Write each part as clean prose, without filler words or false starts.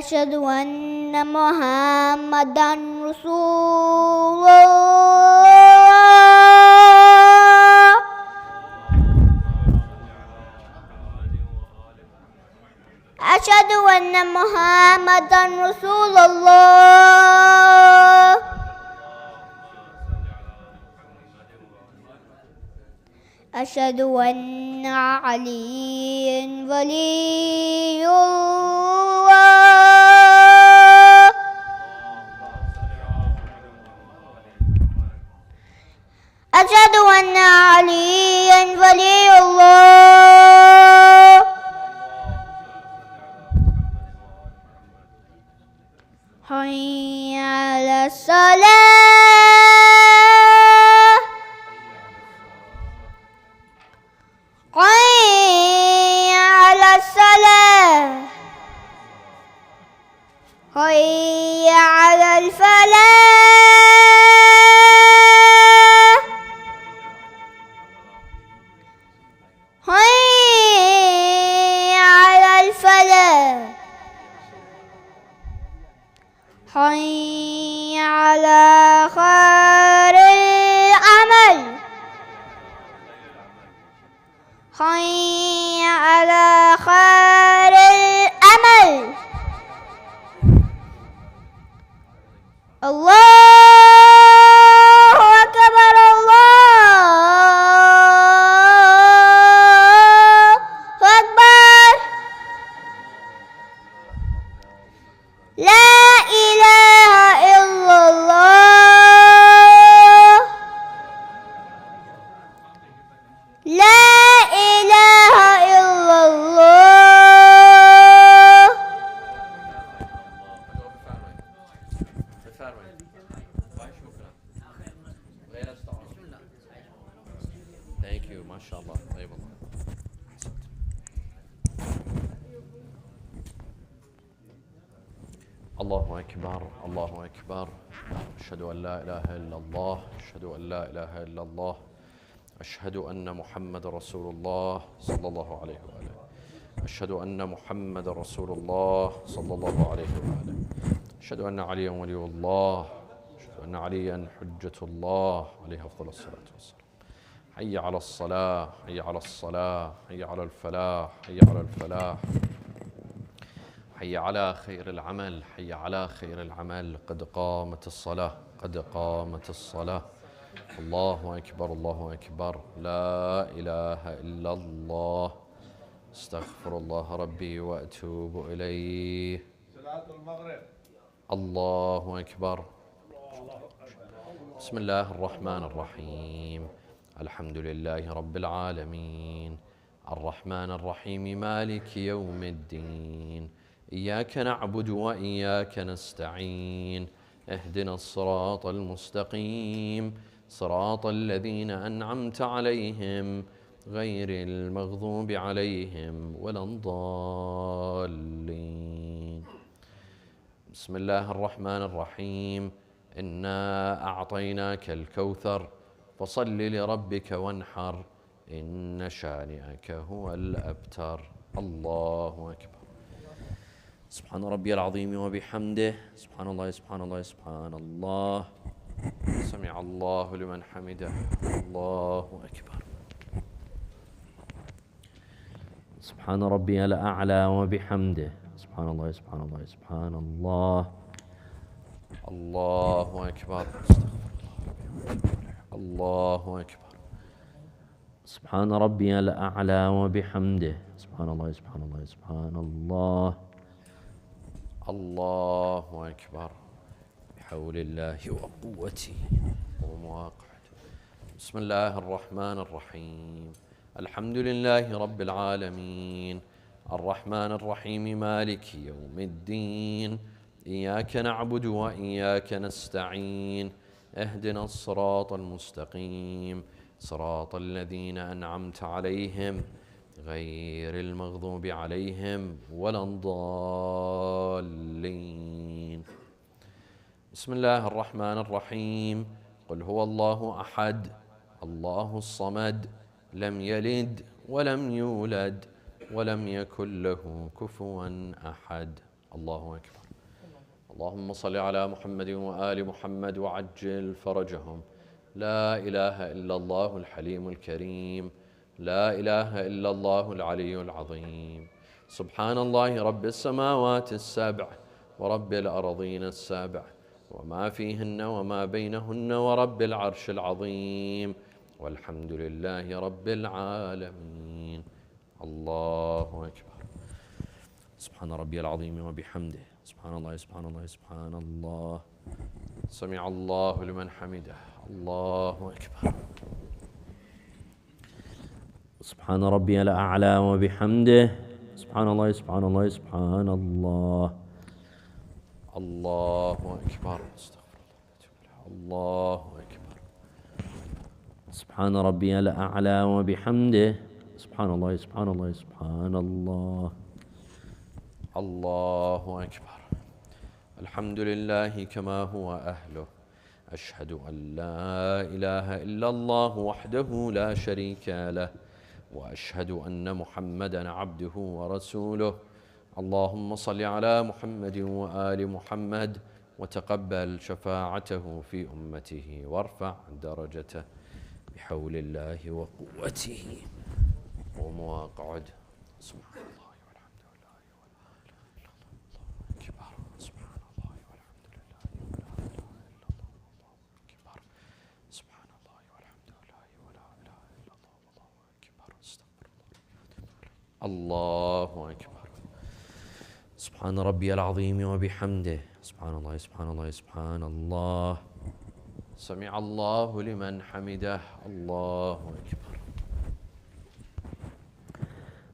أشهد أن محمدا رسول الله أشهد أن محمدا رسول الله أشهد أن عليا ولي الله أشهد أن عليا ولي الله حي على الصلاة حي على الصلاة حي على الفلاح حي على الفلاح حي على خير العمل حي على خير الأمل الله أكبر الله أكبر لا إله إلا الله لا إله إلا الله Thank you ما شاء الله طيب الله الله أكبر الله أكبر أشهد أن لا إله إلا الله أشهد أن لا إله إلا الله أشهد أن محمد رسول الله صلى الله عليه وآله أشهد أن محمد رسول الله صلى الله عليه وآله أشهد أن عليا ولي الله أشهد أن عليا حجة الله عليه أفضل الصلاة والسلام حي على الصلاة حي على الصلاة حي على الفلاح حي على الفلاح حي على خير العمل حي على خير العمل قد قامت الصلاة قد قامت الصلاة الله أكبر الله أكبر لا إله إلا الله استغفر الله ربي وأتوب إليه صلاة المغرب الله أكبر بسم الله الرحمن الرحيم الحمد لله رب العالمين الرحمن الرحيم مالك يوم الدين إياك نعبد وإياك نستعين اهدنا الصراط المستقيم صراط الذين أنعمت عليهم غير المغضوب عليهم ولا الضالين بسم الله الرحمن الرحيم إنا أعطيناك الكوثر فصل لربك وانحر إن شانئك هو الأبتر الله أكبر سبحان ربي العظيم وبحمده سبحان الله سبحان الله سبحان الله سمع الله لمن حمده الله أكبر سبحان ربي الأعلى وبحمده سبحان الله سبحان الله سبحان الله الله أكبر الله أكبر سبحان ربي الأعلى وبحمده سبحان الله سبحان الله سبحان الله الله أكبر بحول الله وقوته ومواقعته بسم الله الرحمن الرحيم الحمد لله رب العالمين الرحمن الرحيم مالك يوم الدين إياك نعبد وإياك نستعين اهدنا الصراط المستقيم صراط الذين أنعمت عليهم غير المغضوب عليهم ولا الضالين بسم الله الرحمن الرحيم قل هو الله أحد الله الصمد لم يلد ولم يولد ولم يكن له كفوا أحد الله أكبر. اللهم صل على محمد وآل محمد وعجل فرجهم. لا إله إلا الله الحليم الكريم، لا إله إلا الله العلي العظيم. سبحان الله رب السماوات السبع ورب الأرضين السبع وما فيهن وما بينهن ورب العرش العظيم، والحمد لله رب العالمين. الله أكبر. سبحان ربي العظيم وبحمده. سبحان الله سبحان الله سبحان الله. سمع الله لمن حمده. الله أكبر. سبحان ربي الأعلى وبحمده. سبحان الله سبحان الله سبحان الله. الله أكبر. استغفر الله. الله أكبر. سبحان ربي الأعلى وبحمده. سبحان الله سبحان الله سبحان الله. الله أكبر. الحمد لله كما هو أهله. أشهد أن لا إله إلا الله وحده لا شريك له، وأشهد أن محمدًا عبده ورسوله. اللهم صل على محمد وآل محمد وتقبل شفاعته في أمته وارفع درجته بحول الله وقوته. ومواقعد. سبحان الله والحمد لله ولا إله إلا الله أكبر. سبحان الله والحمد لله ولا إله إلا الله أكبر. سبحان الله والحمد لله ولا إله إلا الله أكبر. استغفر الله. الله أكبر. سبحان ربي العظيم وبحمده. سبحان الله سبحان الله سبحان الله. سمع الله لمن حمده. الله أكبر.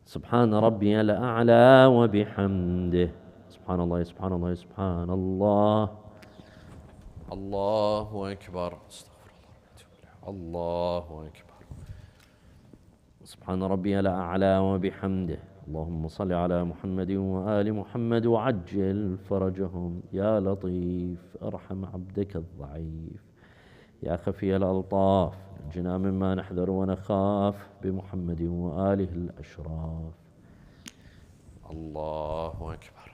سبحان ربي الأعلى وبحمده. سبحان الله سبحان الله سبحان الله. الله أكبر. استغفر الله. الله أكبر. سبحان ربي الأعلى وبحمده. اللهم صل على محمد وآل محمد وعجل فرجهم. يا لطيف ارحم عبدك الضعيف. يا خفي الألطاف نجنا مما نحذر ونخاف بمحمد وآله الأشراف. الله أكبر.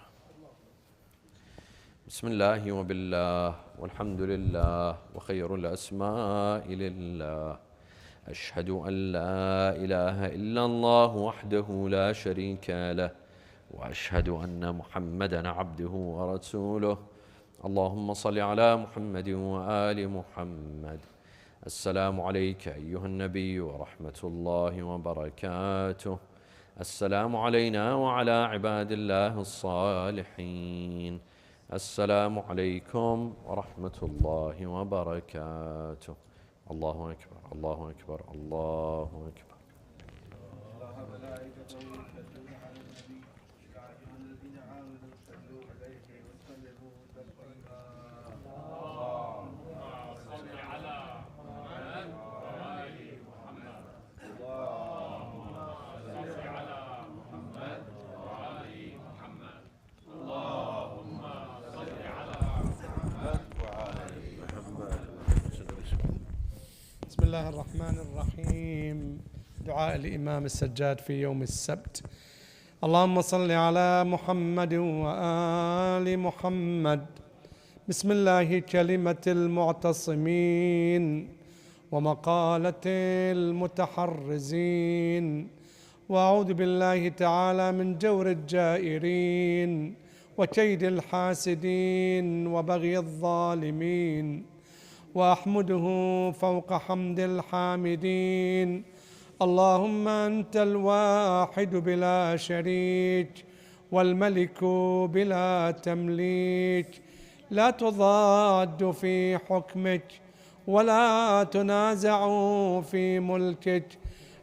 بسم الله وبالله والحمد لله وخير الأسماء لله. أشهد أن لا إله إلا الله وحده لا شريك له، وأشهد أن محمدًا عبده ورسوله. اللهم صل على محمد وآل محمد. السلام عليك أيها النبي ورحمة الله وبركاته. السلام علينا وعلى عباد الله الصالحين. السلام عليكم ورحمة الله وبركاته. الله أكبر الله أكبر الله أكبر. بسم الله الرحمن الرحيم. دعاء الإمام السجاد في يوم السبت. اللهم صل على محمد وآل محمد. بسم الله كلمة المعتصمين ومقالة المتحرزين، وأعوذ بالله تعالى من جور الجائرين وكيد الحاسدين وبغي الظالمين، وأحمده فوق حمد الحامدين. اللهم أنت الواحد بلا شريك والملك بلا تمليك، لا تضاد في حكمك ولا تنازع في ملكك.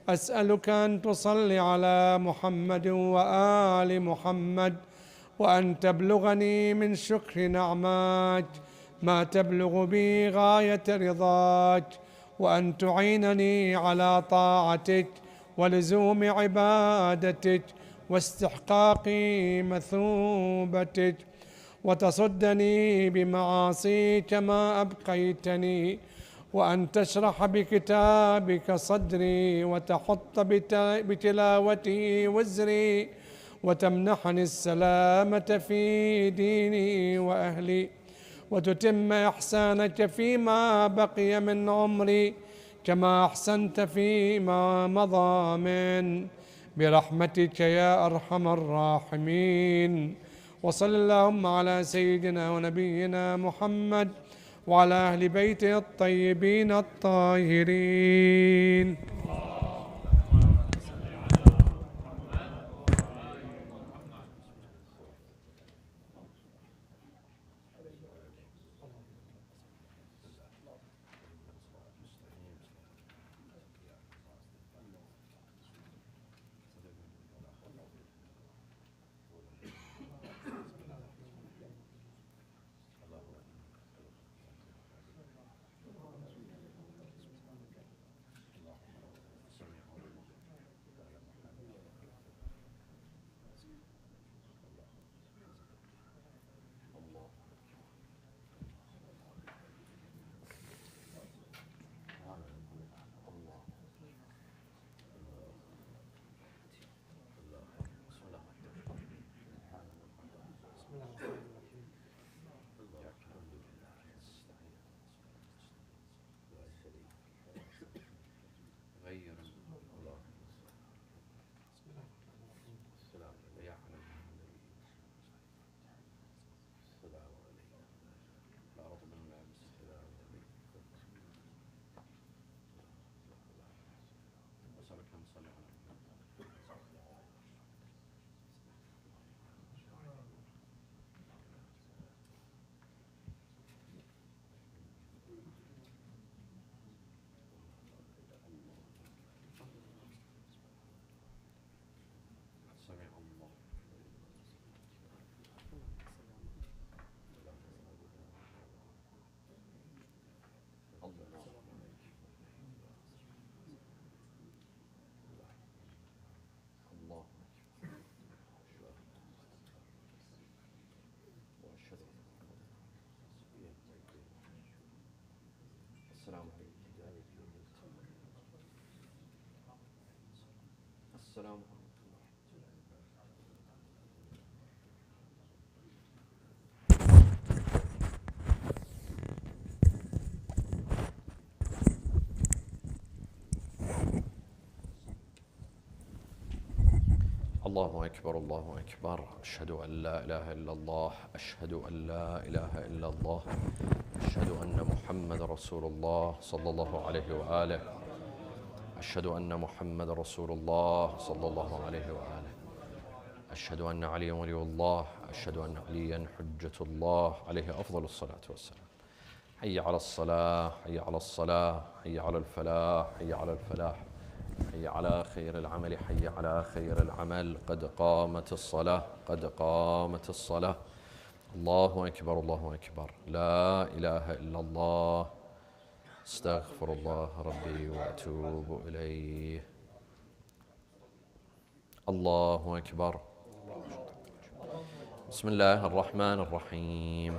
أسألك أن تصلي على محمد وآل محمد، وأن تبلغني من شكر نعماك ما تبلغ بي غاية رضاك، وأن تعينني على طاعتك ولزوم عبادتك واستحقاق مثوبتك، وتصدني بمعاصيك ما أبقيتني، وأن تشرح بكتابك صدري وتحط بتلاوته وزري، وتمنحني السلامة في ديني وأهلي، وتتم إحسانك فيما بقي من عمري كما أحسنت فيما مضى من، برحمتك يا أرحم الراحمين. وصل اللهم على سيدنا ونبينا محمد وعلى أهل بيته الطيبين الطاهرين. السلام الله أكبر الله أكبر. أشهد أن لا إله إلا الله، أشهد أن لا إله إلا الله، أشهد أن محمد رسول الله صلى الله عليه وآله، أشهد أن محمد رسول الله صلى الله عليه وآله، أشهد أن علي ولي الله، أشهد أن عليا حجة الله عليه أفضل الصلاة والسلام. حي على الصلاة، حي على الصلاة، حي على الفلاح، حي على الفلاح، حي على خير العمل، حي على خير العمل. قد قامت الصلاة، قد قامت الصلاة. الله أكبر الله أكبر. لا إله إلا الله. استغفر الله ربي وأتوب إليه. الله أكبر. بسم الله الرحمن الرحيم.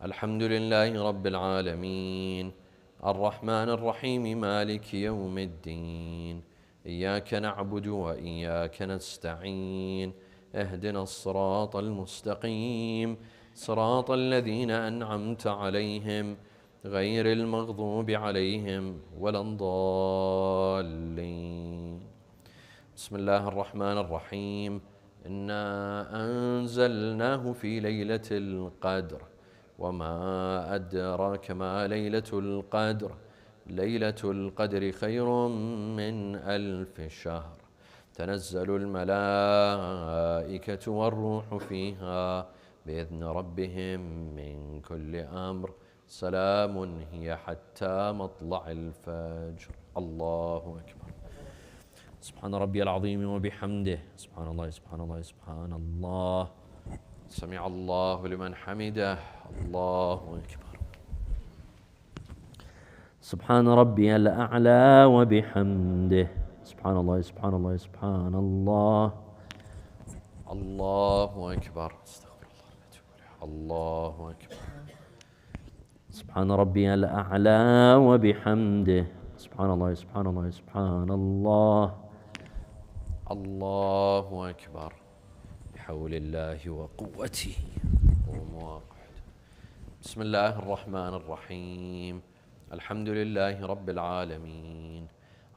الحمد لله رب العالمين، الرحمن الرحيم، مالك يوم الدين. إياك نعبد وإياك نستعين، اهدنا الصراط المستقيم، صراط الذين أنعمت عليهم غير المغضوب عليهم ولا الضالين. بسم الله الرحمن الرحيم. إنا أنزلناه في ليلة القدر، وما أدراك ما ليلة القدر. ليلة القدر خير من 1000 شهر. تنزل الملائكة والروح فيها بإذن ربهم من كل أمر. سلام هي حتى مطلع الفجر. الله أكبر. سبحان ربي العظيم وبحمده. سبحان الله سبحان الله سبحان الله. سمع الله لمن حمده. الله أكبر. سبحان ربي الأعلى وبحمده. سبحان الله سبحان الله سبحان الله. الله أكبر. استغفر الله. الله أكبر. سبحان ربي الأعلى وبحمده. سبحان الله سبحان الله سبحان الله. الله أكبر. بحول الله وقوته. قوموا. بسم الله الرحمن الرحيم. الحمد لله رب العالمين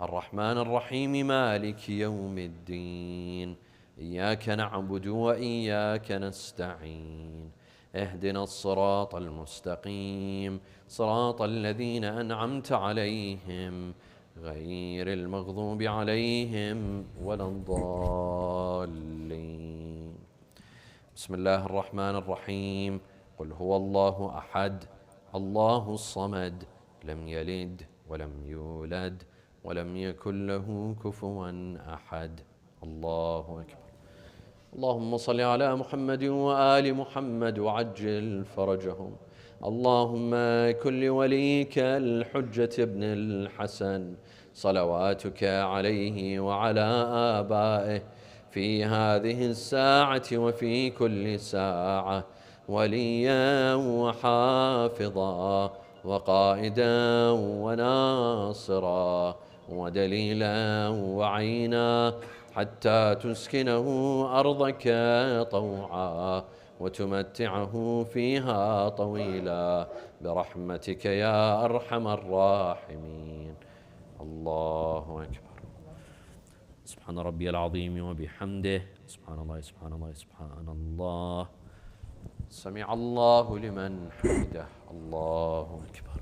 الرحمن الرحيم مالك يوم الدين. إياك نعبد وإياك نستعين. اهدنا الصراط المستقيم صراط الذين أنعمت عليهم غير المغضوب عليهم ولا الضالين. بسم الله الرحمن الرحيم. قل هو الله أحد الله الصمد لم يلد ولم يولد ولم يكن له كفوا أحد. الله أكبر. اللهم صل على محمد وآل محمد وعجل فرجهم. اللهم كن لوليك الحجة ابن الحسن صلواتك عليه وعلى آبائه في هذه الساعة وفي كل ساعة وليا وحافظا وقائدا وناصرا ودليلا وعينا حتى تسكنه أرضك طوعا وتمتعه فيها طويلا برحمتك يا أرحم الراحمين. الله أكبر. سبحان ربي العظيم وبحمده. سبحان الله سبحان الله سبحان الله. سمع الله لمن حمده. الله أكبر.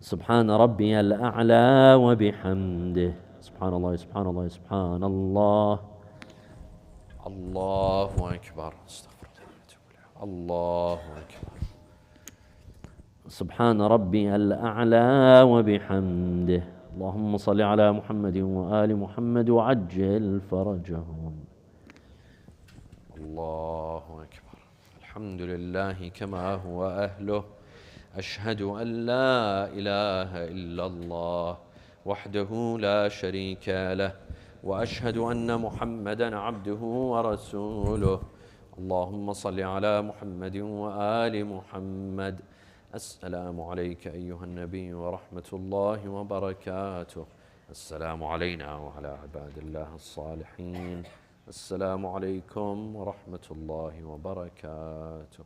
سبحان ربي الأعلى وبحمده. سبحان الله سبحان الله سبحان الله. الله أكبر. استغفر الله. الله أكبر. سبحان ربي الأعلى وبحمده. اللهم صل على محمد وآل محمد وعجل فرجهم. الله أكبر. الحمد لله كما هو أهله. أشهد أن لا إله إلا الله وحده لا شريك له وأشهد أن محمدًا عبده ورسوله. اللهم صل على محمد وآل محمد. السلام عليك أيها النبي ورحمة الله وبركاته. السلام علينا وعلى عباد الله الصالحين. السلام عليكم ورحمة الله وبركاته.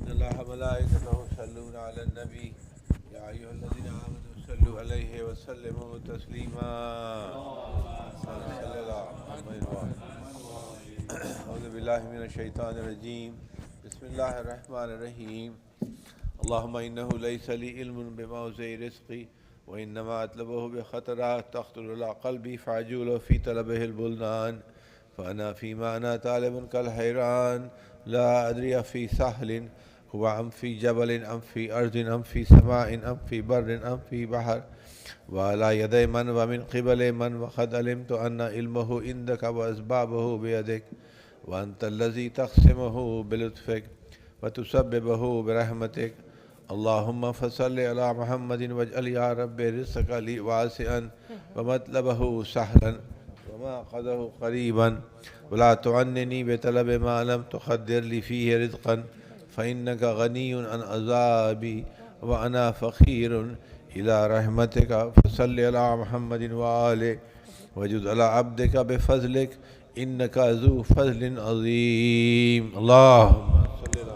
إن الله وملائكته يصلون على النبي يا أيها الذين آمنوا صلوا عليه وسلموا تسليما. أعوذ بالله من الشيطان الرجيم. بسم الله الرحمن الرحيم. اللهم إنه ليس لي علم بموضع رزقي وإنما أطلبه بخطرات تخطر على قلبي فعجول في طلبه البلدان فأنا فيما أنا طالب كالحيران لا أدري في سهل هو أم في جبل أم في أرض أم في سماء أم في بر أم في بحر وعلى يدي من ومن قبل من وقد علمت أن علمه عندك وأسبابه بيدك وأنت الذي تقسمه بلطفك وتسببه برحمتك. اللهم فصل على محمد واجعل يا رب رزقك لي واسعا ومطلبه سهلا وما قضه قريبا ولا تعنني بطلب ما لم تقدر لي فيه رزقا فإنك غني عن عذابي وأنا فقير إلى رحمتك فصل على محمد وآله وجد على عبدك بفضلك إنك ذو فضل عظيم. اللهم صل على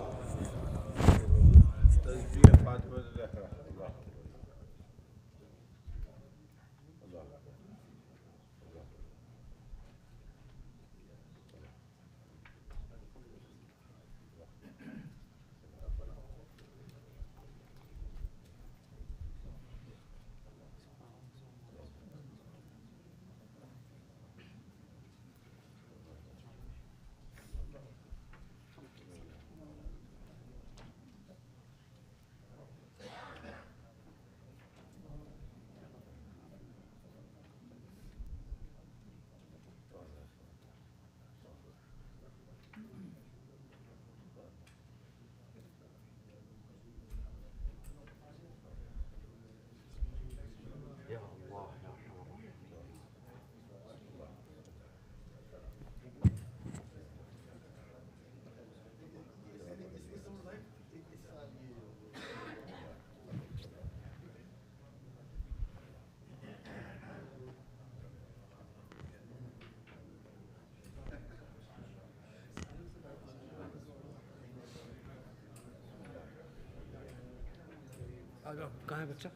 کہاں ہے بچہ؟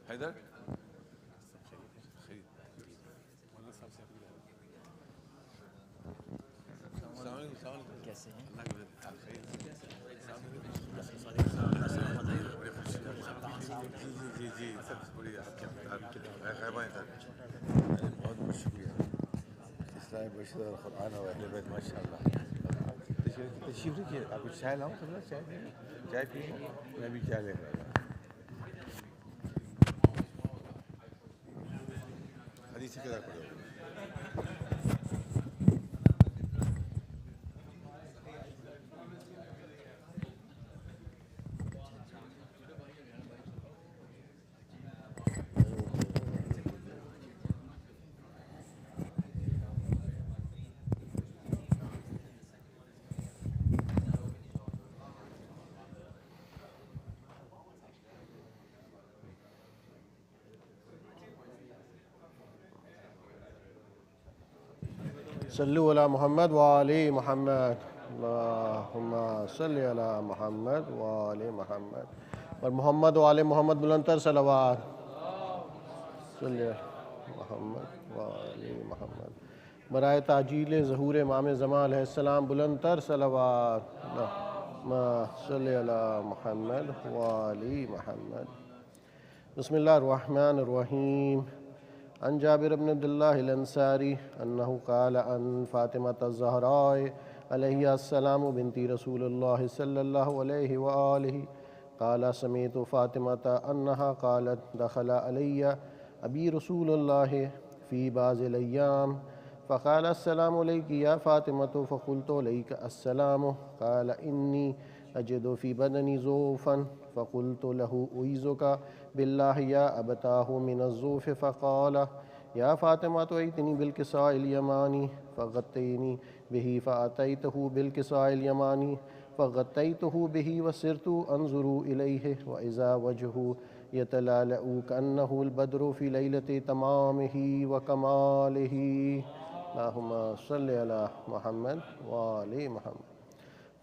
حیدر کیسے ہیں؟ جی سب بڑھیا. بہت بہت شکریہ. اسلام بشر القرآن و اہل بیت ماشاء اللہ. تشریف رکھیے. آپ کو چائے لاؤں؟ چائے پییں؟ میں بھی چائے لے کر آیا. حدیث سے کیا پڑھو. صلو علی محمد وآل محمد. اللہم صلی علی محمد وآل محمد. اور محمد وآل محمد بلند تر صلوات. صلی علی محمد وآل محمد. برائے تعجیل ظہور امام زمان علیہ السلام بلند تر صلوات. اللہم صلی علی محمد وآل محمد. بسم اللہ الرحمن الرحیم. عن جابر بن عبد الله الانصاری انه قال عن فاطمة الزهراء علیہ السلام بنت رسول اللہ صلی اللہ علیہ وآلہ قال سمعت فاطمة انها قالت دخل علی ابی رسول اللہ فی بعض الايام فقال السلام علیک یا فاطمة فقلت علیک السلام قال انی اجد فی بدنی ضعفا فقلت له اعیذک باللہ یا ابتاہ من الضعف فقال یا فاطمة ائتنی بالکساء الیمانی فغطینی به فأتیته بالکساء الیمانی فغطيته به وسرت أنظر إليه وإذا وجهه يتلالأ كأنه البدر في ليلة تمامه وكماله. اللهم صل على محمد وآل محمد.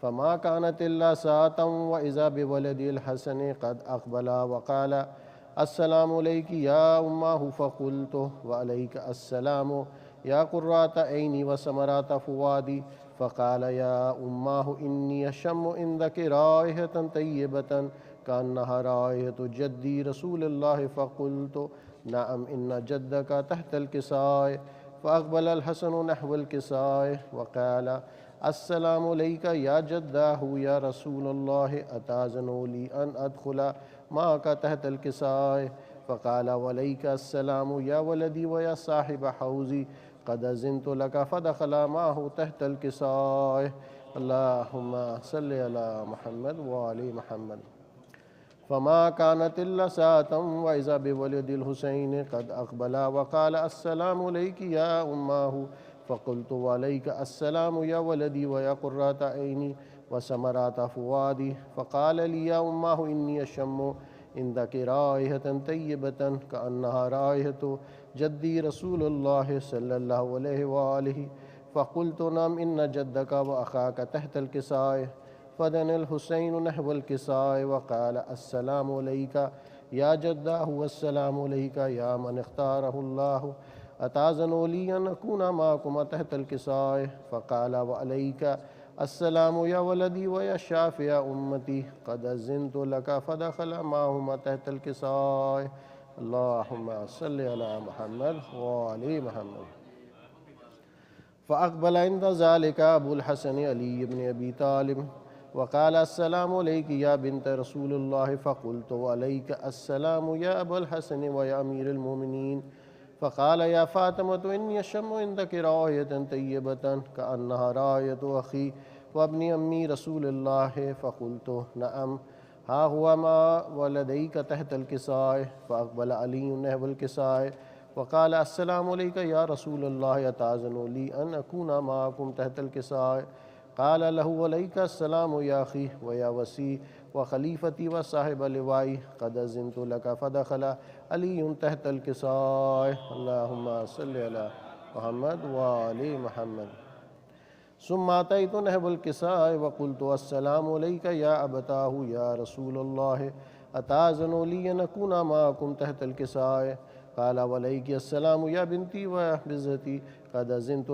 فما كانت إلا ساعة وإذا بولد الحسن قد أقبل وقال السلام عليك يا أماه، فقلت وعليك السلام يا قرة عيني وثمرات فؤادي. فقال يا أماه إني أشم عندك رائحة طيبة كأنها رائحة جدي رسول الله. فقلت نعم إن جدك تحت الكساء. فأقبل الحسن نحو الكساء وقال السلام عليك يا جداه يا رسول الله، أتأذن لي أن أدخل معك تحت الكساء؟ فقال وعليك السلام يا ولدي ويا صاحب حوزي، قد أذنت لك. فدخل معه تحت الكساء. اللهم صل على محمد وآل محمد. فما كانت إلا ساعة وإذا بولد الحسين قد أقبل وقال السلام عليك يا أماه. فقلت وعليك السلام يا ولدي ويا قرة عيني وثمرات فؤادي. فقال لي يا أماه إني أشم عندك رائحة طيبة كأنها رائحة جدي رسول الله صلى الله عليه وآله. فقلت نعم إن جدك وأخاك تحت الكساء. فدنا الحسين نحو الكساء وقال السلام عليك يا جداه والسلام عليك يا من اختاره الله، أتأذن لي أن أكون معكما تحت الكساء؟ فقال وعليك السلام يا ولدي ويا شافع أمتي، قد أذنت لك. فدخل معهما تحت الكساء. اللهم صل على محمد وآل محمد. فأقبل عند ذلك أبو الحسن علي بن أبي طالب وقال السلام عليك يا بنت رسول الله. فقلت وعليك السلام يا أبا الحسن ويا أمير المؤمنين. فقال يا فاطمة إني أشم عندك رائحة طيبة كأنها رائحة أخي وابن أمي رسول الله. فقلت نعم ها هو ما ولديك تحت الكساء. فأقبل علي نحو الكساء وقال السلام عليك يا رسول الله، أتأذن لي أن أكون معكم تحت الكساء؟ قال له عليك السلام يا أخي ويا وسي وخليفتي وصاحب لوائي، قد أذنت لك. فدخل علي تحت الكساء. اللهم صل على محمد وآل محمد. ثم أتيت نحو الكساء وقلت السلام عليك يا أبتاه يا رسول الله، أتأذن لي أن أكون معكم تحت الكساء؟ قال وعليك السلام يا بنتي وبزتي، قد أذنت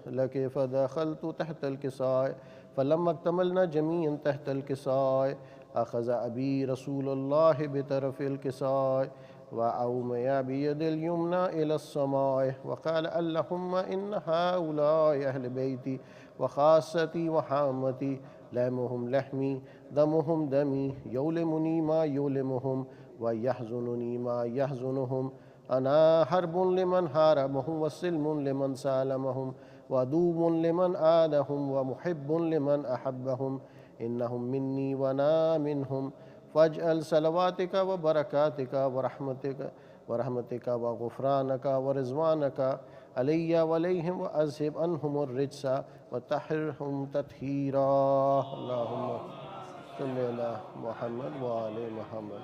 لك. فدخلت تحت الكساء. فلما اكتملنا جميعا تحت الكساء أخذ أبي رسول الله بطرف الكساء وأومأ بيد اليمنى إلى السماء وقال اللهم إن هؤلاء أهل بيتي وخاصتي وحامتي، لحمهم لحمي دمهم دمي، يؤلمني ما يؤلمهم ويحزنني ما يحزنهم. أنا حرب لمن حاربهم وسلم لمن سالمهم وعدو لمن عادهم ومحب لمن أحبهم. إنهم مني وأنا منهم، فاجعل صلواتك وبركاتك ورحمتك وغفرانك ورضوانك علي وعليهم وأذهب عنهم الرجس وطهرهم تطهيرا. اللهم صل على محمد وآل محمد.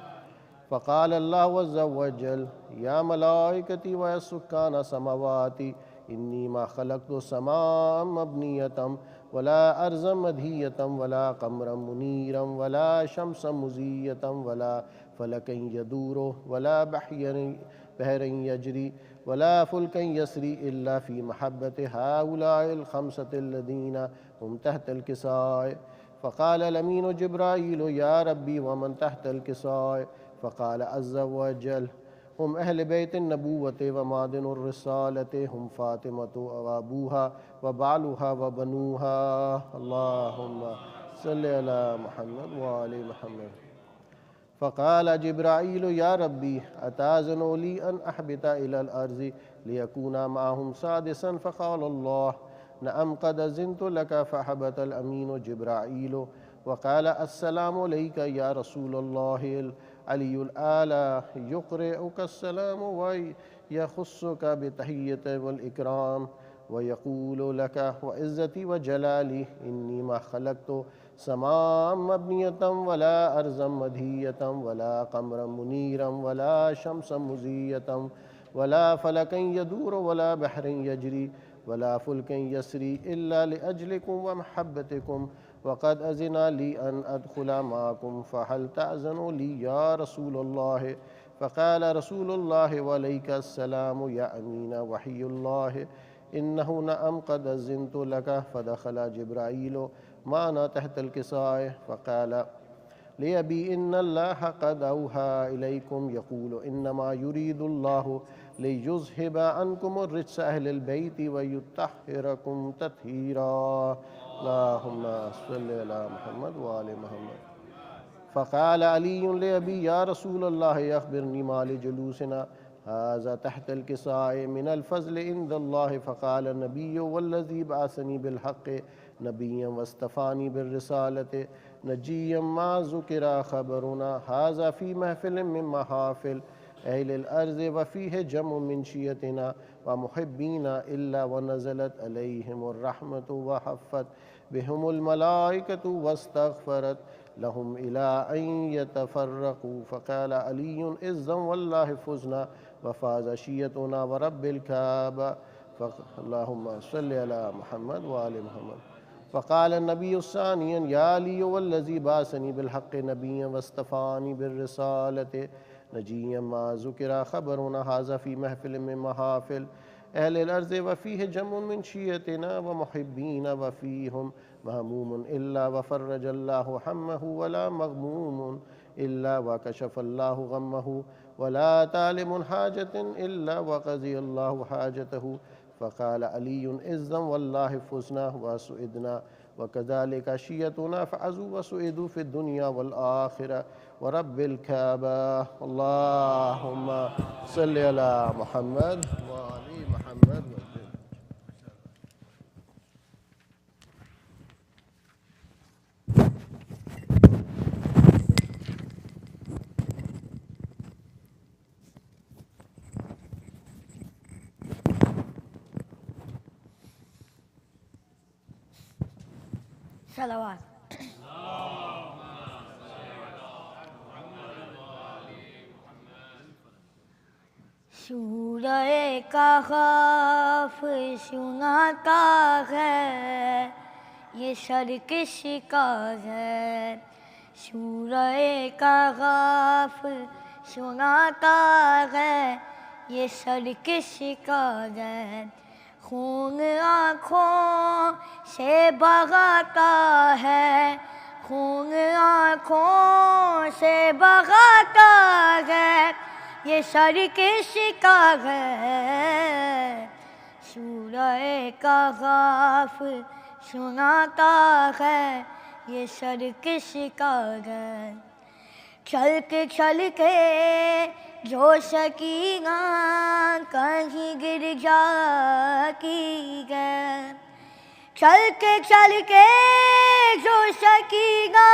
فقال الله عز وجل يا ملائكتي ويا سكان سماواتي، إني ما خلقت سماء مبنية ولا أرضا مدهية ولا قمرا منيرا ولا شمسا مزية ولا فلكا يدور ولا بحرا يجري ولا فلكا يسري إلا في محبة هؤلاء الخمسة الذين هم تحت الكساء. فقال الأمين جبرائيل يا ربي ومن تحت الكساء؟ فقال عز وجل هم أهل بيت النبوة ومعدن الرسالة، هم فاطمة وأبوها وبعلها وبنوها. اللهم صل على محمد وآل محمد. فقال جبرائيل يا ربي أتأذن لي أن أحبط إلى الأرض ليكون معهم سادسا؟ فقال الله نعم قد أذنت لك. فأحبط الأمين جبرائيل وقال السلام عليك يا رسول الله. علي الأعلى يقرئك السلام ويخصك بتحية والإكرام ويقول لك وعزتي وجلالي إني ما خلقت سماء مبنية ولا أرضا مدهية ولا قمرا منيرا ولا شمسا مزية ولا فلكا يدور ولا بحر يجري ولا فلكا يسري إلا لأجلكم ومحبتكم وقد أذن لي أن أدخل معكم فهل تأذن لي يا رسول الله؟ فقال رسول الله وعليك السلام يا أمين وحي الله إنه نعم قد أذنت لك. فدخل جبرائيل معنا تحت الكساء فقال لأبي إن الله قد أوحى إليكم يقول إنما يريد الله ليذهب عنكم الرجس أهل البيت ويطهركم تطهيرا. اللهم صل على محمد وآل محمد. فقال علي لأبي يا رسول الله أخبرني ما لجلوسنا هذا تحت الكساء من الفضل عند الله. فقال النبي والذي بعثني بالحق نبيا واصطفاني بالرسالة نجيا ما ذكر خبرنا هذا في محفل من محافل أهل الأرض وفيه جمع من شيتنا ومحبين إلا ونزلت عليهم الرحمة وحفت بهم الملائكة واستغفرت لهم إلى أن يتفرقوا. فقال علي إذن والله فزنا وفاز شيتنا ورب الكعبة. اللهم صل على محمد وآل محمد. فقال النبي ثانيا يا علي والذي بعثني بالحق نبيا واصطفاني بالرسالة نجيا ما ذكر خبرنا هذا في محفل من محافل أهل الأرض وفيه جمع من شيتنا ومحبين وفيهم مهموم إلا وفرج الله همه ولا مغموم إلا وكشف الله غمه ولا طالب حاجة إلا وقضي الله حاجته. فقال علي إذن والله فزنا وسئدنا وكذلك شيتنا فعزوا وسئدوا في الدنيا والآخرة ورب الكعبة. اللهم صل على محمد وآل محمد. صلوات. سورہ کہف سناتا ہے یہ سر کس کا ہے. سورہ کہف سناتا ہے یہ سر کس کا ہے. خون آنکھوں سے بہاتا ہے خون آنکھوں سے بہاتا ہے یہ سر کس کا ہے. سورہ کہف سناتا ہے یہ سر کس کا ہے. چل کے جو سکینہ کہیں گر جاتی ہے. چل کے جو سکینہ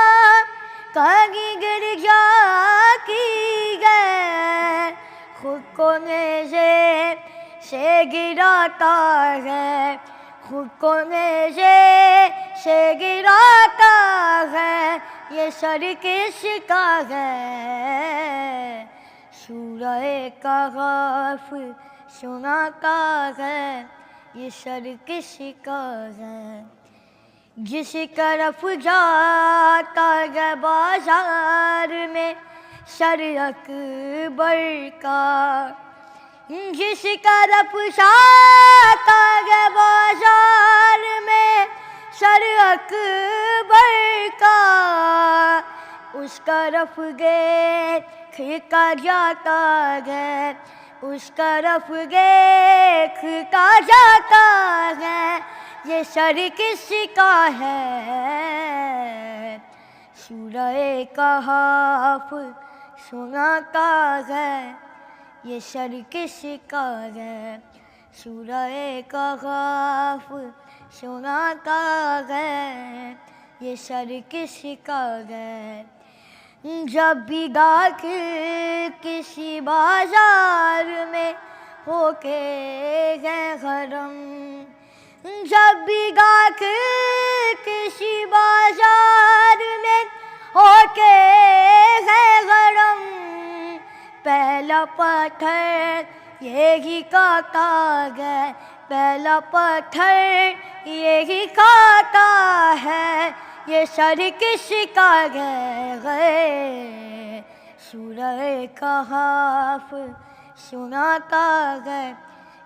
کہیں گر جاتی ہے. خود کو نیزے سے گراتا ہے خود کو نیزے سے گراتا ہے یہ سر کس کا ہے. سورہ کہف سناتا ہے یہ سر کس کا ہے. جس طرف جاتا ہے بازار میں سر اکبر کا. جس طرف جاتا ہے بازار میں سر اکبر کا اس طرف دیکھتا جاتا ہے اس طرف دیکھتا جاتا ہے یہ سر کس کا ہے. سورہ کہف سناتا ہے یہ سر کس کا ہے. سورہ کہف سناتا ہے یہ سر کس کا ہے. جب بھی داخل کسی بازار میں ہو کے گئے حرم جب بھی داخل کسی بازار پہلا پتھر یہی کاتا گئے، پہلا پتھر یہی کاتا ہے، یہ سر کس کا گئے، سورہ کہف سناتا گئے،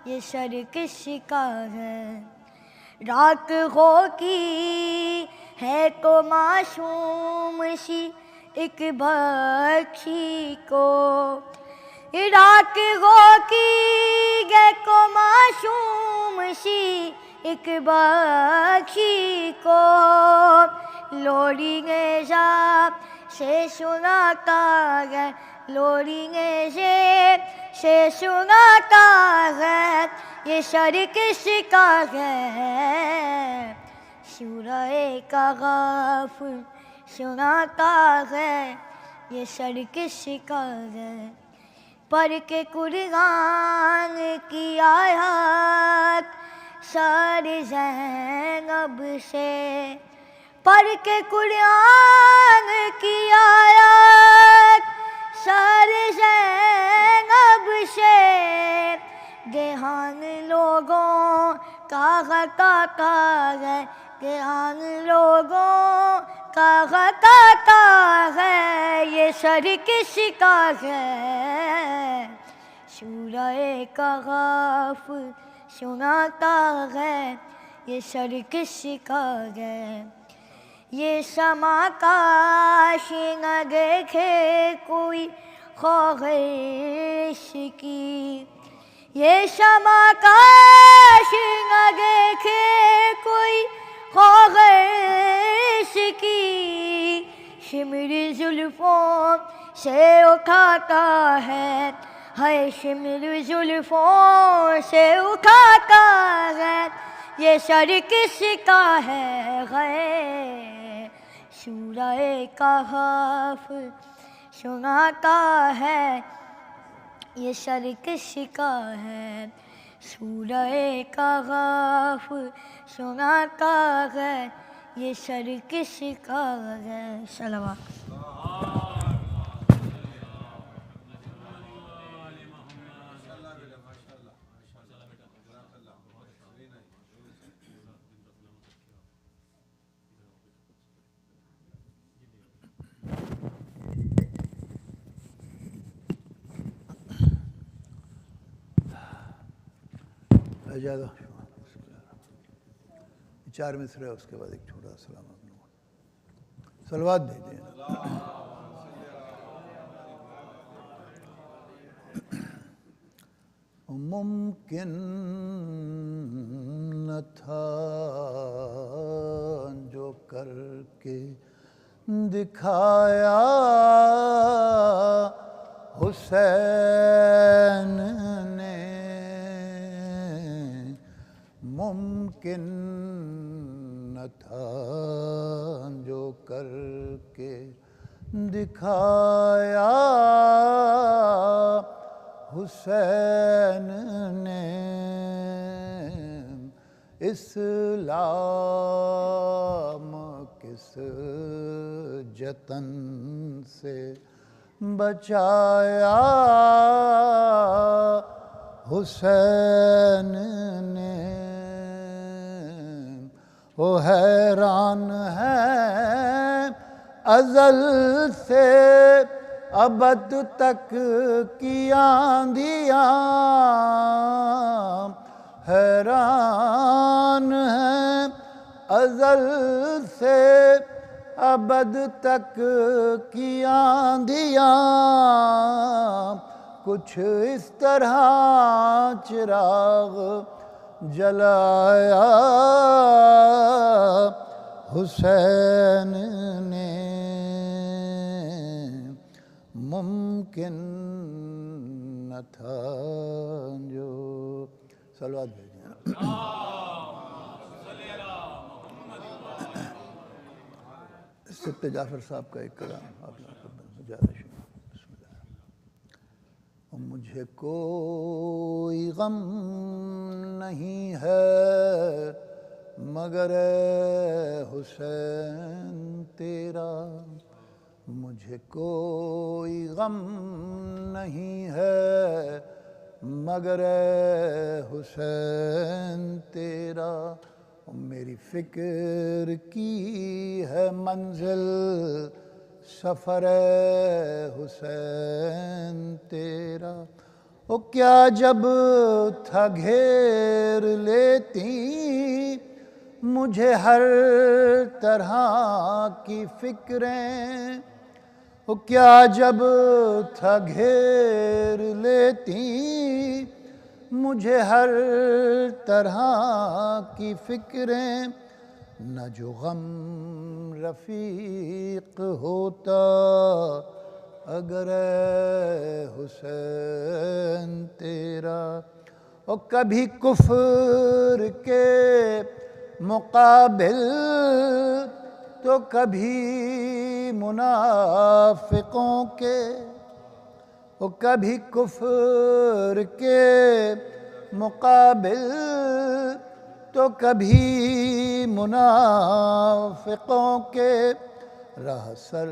یہ سر کس کا ہے، راک ہو کی ہے تو معصوم سی ایک بخشی کو، راک ہو کی ہے تو معصوم سی ایک بخشی کو، لوری نظام سے سناتا ہے، لوری سے سناتا ہے، یہ سر کس کا ہے، سورہ کہف سناتا ہے، یہ سر کس کا ہے، پڑھ کے قرآن کی آیات سر زینب سے، پڑھ کے قرآن کی آیات سر زینب سے، دھیان لوگوں کا غطاتا ہے، دھیان لوگوں کا غطاتا ہے، یہ سر کس کا ہے، سورہ کہف سناتا ہے، یہ سر کس کا ہے، یہ سما کاش نہ دیکھے کوئی خواہش کی، یہ سما کاش نہ دیکھے کوئی خواہش کی، شمر زلفوں سے اٹھاتا ہے، شمر زلفوں سے اٹھاتا ہے، یہ سر کس کا ہے، سورہ کہف سناتا ہے، یہ سر کس کا ہے، سورہ کہف سناتا ہے، یہ سر کس کا ہے، صلوات۔ زیادہ چار مصرع ہے، اس کے بعد ایک چھوٹا سلام صلوات دے دیں۔ ممکن نہ تھا جو کر کے دکھایا حسین نے، ممکن نہ تھا جو کر کے دکھایا حسین نے، اسلام کس جتن سے بچایا حسین نے، وہ حیران ہے ازل سے ابد تک کی آندیاں، حیران ہے ازل سے ابد تک کی آندیاں، کچھ اس طرح چراغ جلایا حسین نے، ممکن نہ تھا جو صلوات بھیجیں۔ سبت جعفر صاحب کا ایک کلام آپ نے زیادہ شکریہ۔ بسم اللہ۔ مجھے کوئی غم نہیں ہے مگر اے حسین تیرا، مجھے کوئی غم نہیں ہے مگر اے حسین تیرا، میری فکر کی ہے منزل سفر اے حسین تیرا۔ او کیا جب تھا گھیر لیتی مجھے ہر طرح کی فکریں، او کیا جب تھا گھیر لیتی مجھے ہر طرح کی فکریں، نہ جو غم رفیق ہوتا اگر اے حسین تیرا۔ اور کبھی کفر کے مقابل تو کبھی منافقوں کے، اور کبھی کفر کے مقابل تو کبھی منافقوں کے، رہا سر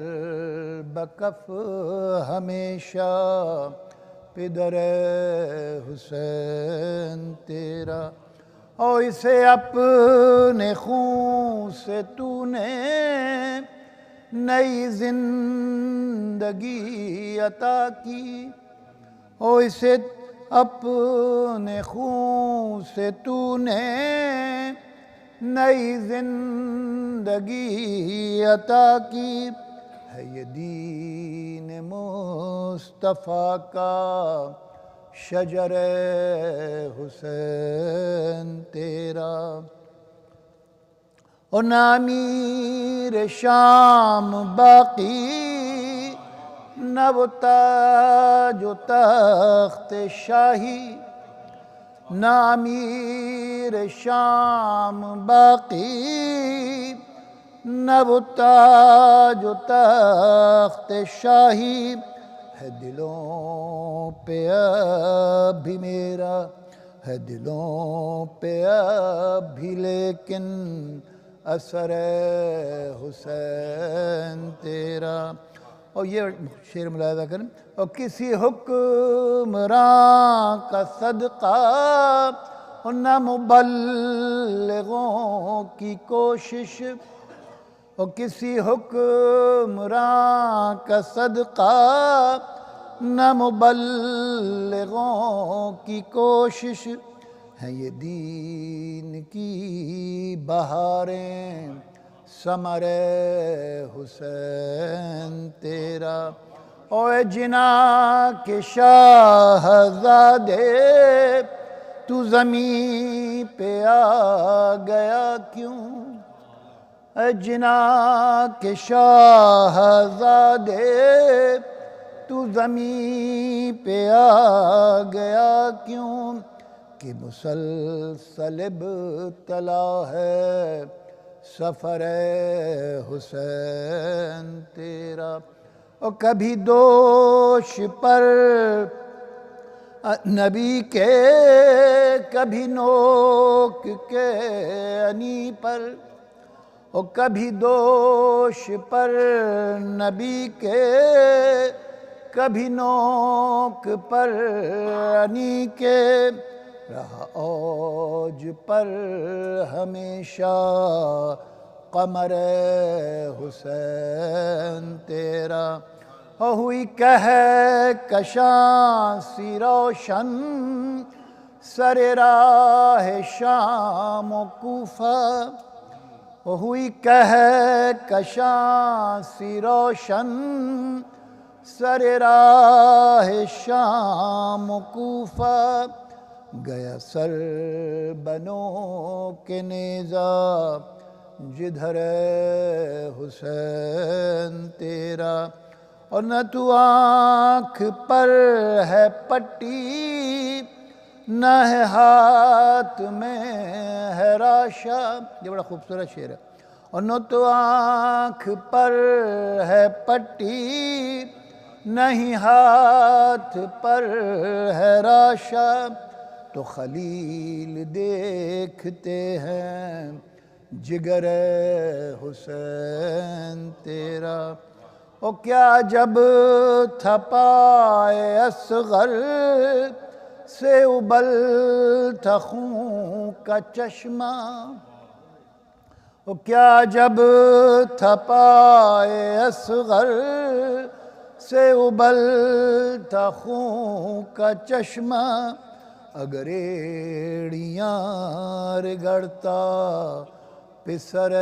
بکف ہمیشہ پدر حسین تیرا۔ اور اسے اپنے خون سے تو نے نئی زندگی عطا کی، اور اسے اپنے خون سے تو نے نئی زندگی عطا کی، ہے یہ دین مصطفیٰ کا شجر حسین تیرا۔ اور نہ امیر شام باقی نہ وہ تاج و تخت شاہی، نہ امیر شام باقی نہ وہ تاج و تخت شاہی، ہے دلوں پہ ابھی میرا، ہے دلوں پہ ابھی لیکن اثر حسین تیرا۔ اور یہ شعر ملاحظہ کریں، اور کسی حکمراں کا صدقہ اور نہ مبلغوں کی کوشش، اور کسی حکمراں کا صدقہ نہ مبلغوں کی کوشش، ہیں یہ دین کی بہاریں ثمر حسین تیرا۔ اوے جنا کے شاہزادے تو زمین پہ آ گیا کیوں، اے جنا کے شاہزادے تو زمین پہ آ گیا کیوں، کہ مسلسل ابتلا ہے سفر حسین تیرا۔ اور کبھی دوش پر نبی کے کبھی نوک کے انی پر، اور کبھی دوش پر نبی کے کبھی نوک پر انی کے، رہا اوج پر ہمیشہ قمر حسین تیرا۔ اور ہوئی کہکشاں سی روشن سر راہ شام و کوفہ، اور ہوئی کہکشاں سی روشن سر راہ شام و کوفہ، گیا سر بنو کے نیزہ جدھر حسین تیرا۔ اور نہ تو آنکھ پر ہے پٹی نہ ہے ہاتھ میں ہے راشا، یہ بڑا خوبصورت شعر ہے۔ اور نہ تو آنکھ پر ہے پٹی نہیں ہاتھ پر ہے راشا، تو خلیل دیکھتے ہیں جگر حسین تیرا۔ او کیا جب تھا پائے اصغر سے ابلتا خون کا چشمہ، او کیا جب تھا پائے اصغر سے ابلتا خون کا چشمہ، اگر ایڑیاں رگڑتا پسر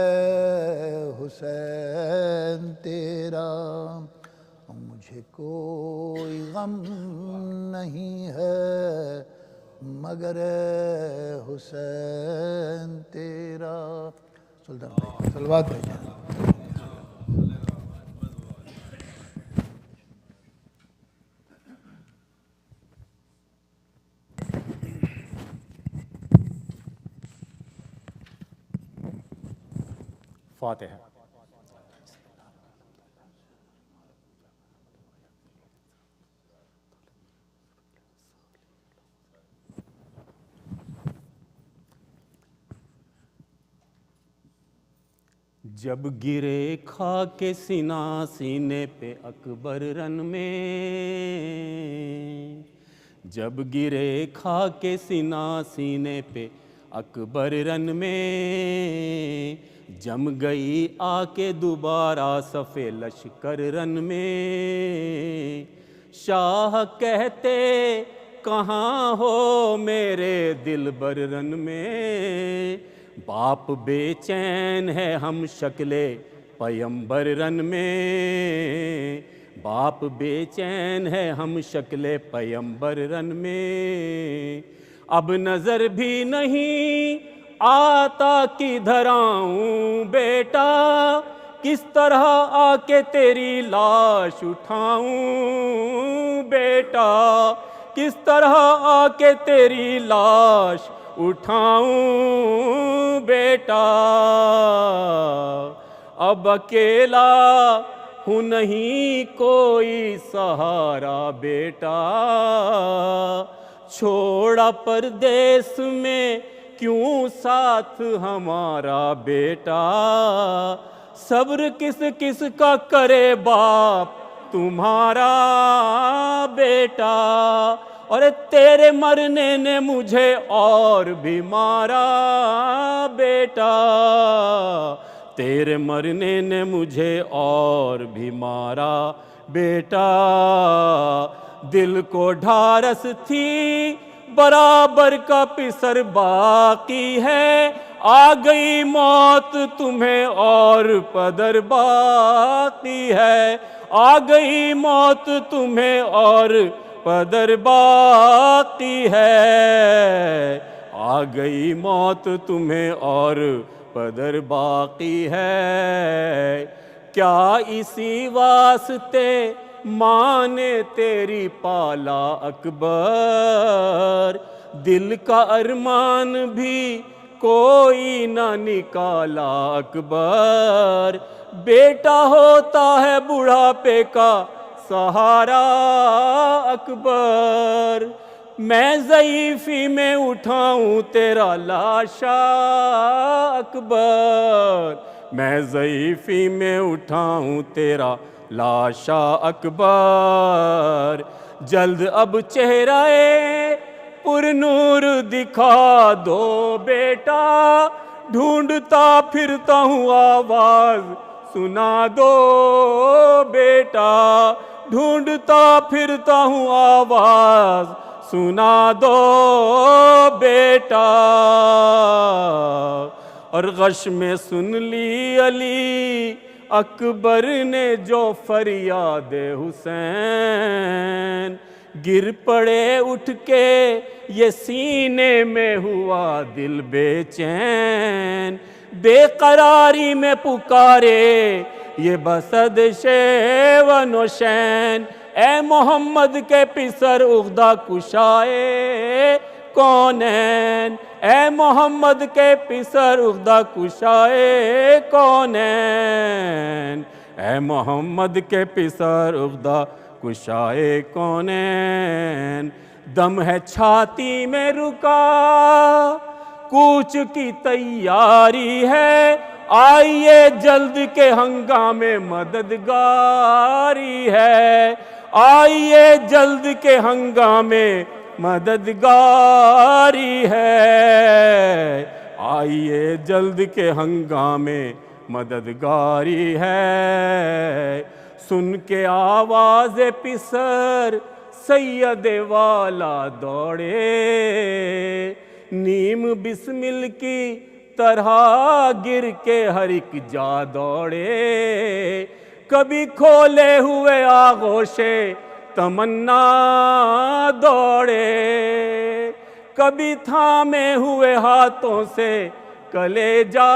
حسین تیرا، مجھے کوئی غم نہیں ہے مگر حسین تیرا۔ سلطان بھائی صلوات بھائی جان۔ فاتحہ۔ جب گرے خاک سینہ سینے پہ اکبر رن میں، جب گرے خاک سینہ سینے پہ اکبر رن میں، جم گئی آ کے دوبارہ صف لشکر رن میں، شاہ کہتے کہاں ہو میرے دلبر رن میں، باپ بے چین ہے ہم شکل پیمبر رن میں، باپ بے چین ہے ہم شکل پیمبر رن میں، اب نظر بھی نہیں آتا کدھر آؤں بیٹا، کس طرح آ کے تیری لاش اٹھاؤں بیٹا، کس طرح آ کے تیری لاش اٹھاؤں بیٹا، اب اکیلا ہوں نہیں کوئی سہارا بیٹا، چھوڑا پردیس میں کیوں ساتھ ہمارا بیٹا، صبر کس کس کا کرے باپ تمہارا بیٹا، اور تیرے مرنے نے مجھے اور بھی مارا بیٹا، تیرے مرنے نے مجھے اور بھی مارا بیٹا، دل کو ڈھارس تھی برابر کا پسر باقی ہے، آ گئی موت تمہیں اور پدر باقی ہے، آ گئی موت تمہیں اور پدر باقی ہے، آ گئی موت تمہیں اور پدر باقی ہے، کیا اسی واسطے ماں نے تیری پالا اکبر، دل کا ارمان بھی کوئی نہ نکالا اکبر، بیٹا ہوتا ہے بڑھاپے کا سہارا اکبر، میں ضعیفی میں اٹھاؤں تیرا لاشا اکبر، میں ضعیفی میں اٹھاؤں تیرا لاشا اکبر، جلد اب چہرہ پر نور دکھا دو بیٹا، ڈھونڈتا پھرتا ہوں آواز سنا دو بیٹا، ڈھونڈتا پھرتا ہوں آواز سنا دو بیٹا، اور غش میں سن لی علی اکبر نے جو فریاد حسین، گر پڑے اٹھ کے یہ سینے میں ہوا دل بے چین، بے قراری میں پکارے یہ بسد شیون و شین، اے محمد کے پسر عقدہ کشائے کونین، اے محمد کے پسر عقدہ کشائے کونین، اے محمد کے پسر عقدہ کشائے کونین، دم ہے چھاتی میں رکا کوچ کی تیاری ہے، आइए जल्द के हंगामे मददगारी है, आइए जल्द के हंगामे मददगारी है, आइए जल्द के हंगामे मददगारी है। सुन के आवाज़ पिसर सैयद वाला दौड़े, नीम बिस्मिल की तरह गिर के हर एक जा दौड़े। कभी खोले हुए आगोशे तमन्ना दौड़े, कभी थामे हुए हाथों से कलेजा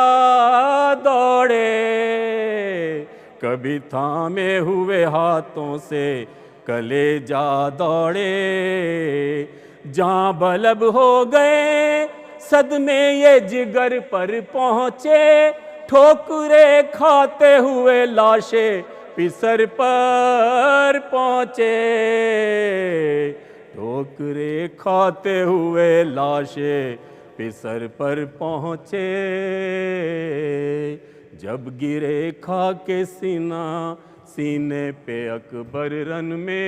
दौड़े, कभी थामे हुए हाथों से कलेजा दौड़े। जहाँ बलब हो गए सदमे ये जिगर पर पहुँचे, ठोकरे खाते हुए लाशें पिसर पर पहुँचे, ठोकरे खाते हुए लाशें पिसर पर पहुँचे। जब गिरे खा के सीना सीने पे अकबर रन में।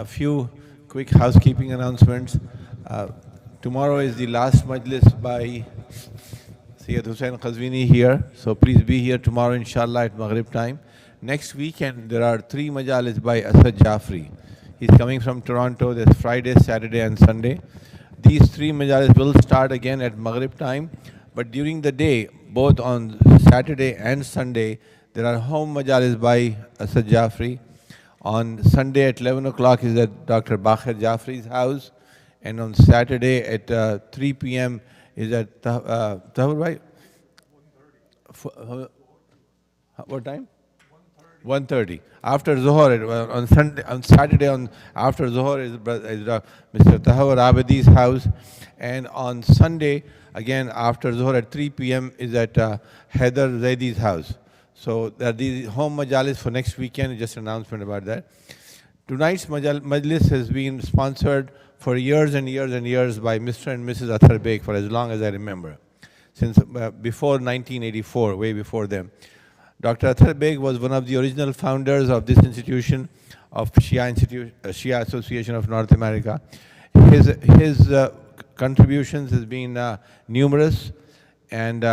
A few quick housekeeping announcements. Tomorrow is the last majlis by Sayyid Hossein Qazwini here, so please be here tomorrow inshallah at Maghrib time. Next weekend there are 3 majalis by Asad Jafri. He's coming from Toronto. There's Friday, Saturday and Sunday. These 3 majalis will start again at Maghrib time, but during the day, both on Saturday and Sunday, there are home majalis by Asad Jafri. On Sunday at 11 o'clock is at Dr. Bakhir Jafri's house, and on Saturday at 3 p.m. is at Tahur Bhai? What time? 1:30. After Zohar, on Sunday, on Saturday, after Zohar is Mr. Tahawar Abedi's house, and on Sunday again after Zohar at 3 p.m. is at Haider Zaidi's house. So there are these home majalis for next weekend. Just an announcement about that. Tonight's majlis has been sponsored for years and years and years by Mr. and Mrs. Atherbek for as long as I remember, since before 1984, way before them. Dr. Atherbek was one of the original founders of this institution, of Shia Association of North America. His contributions has been numerous, and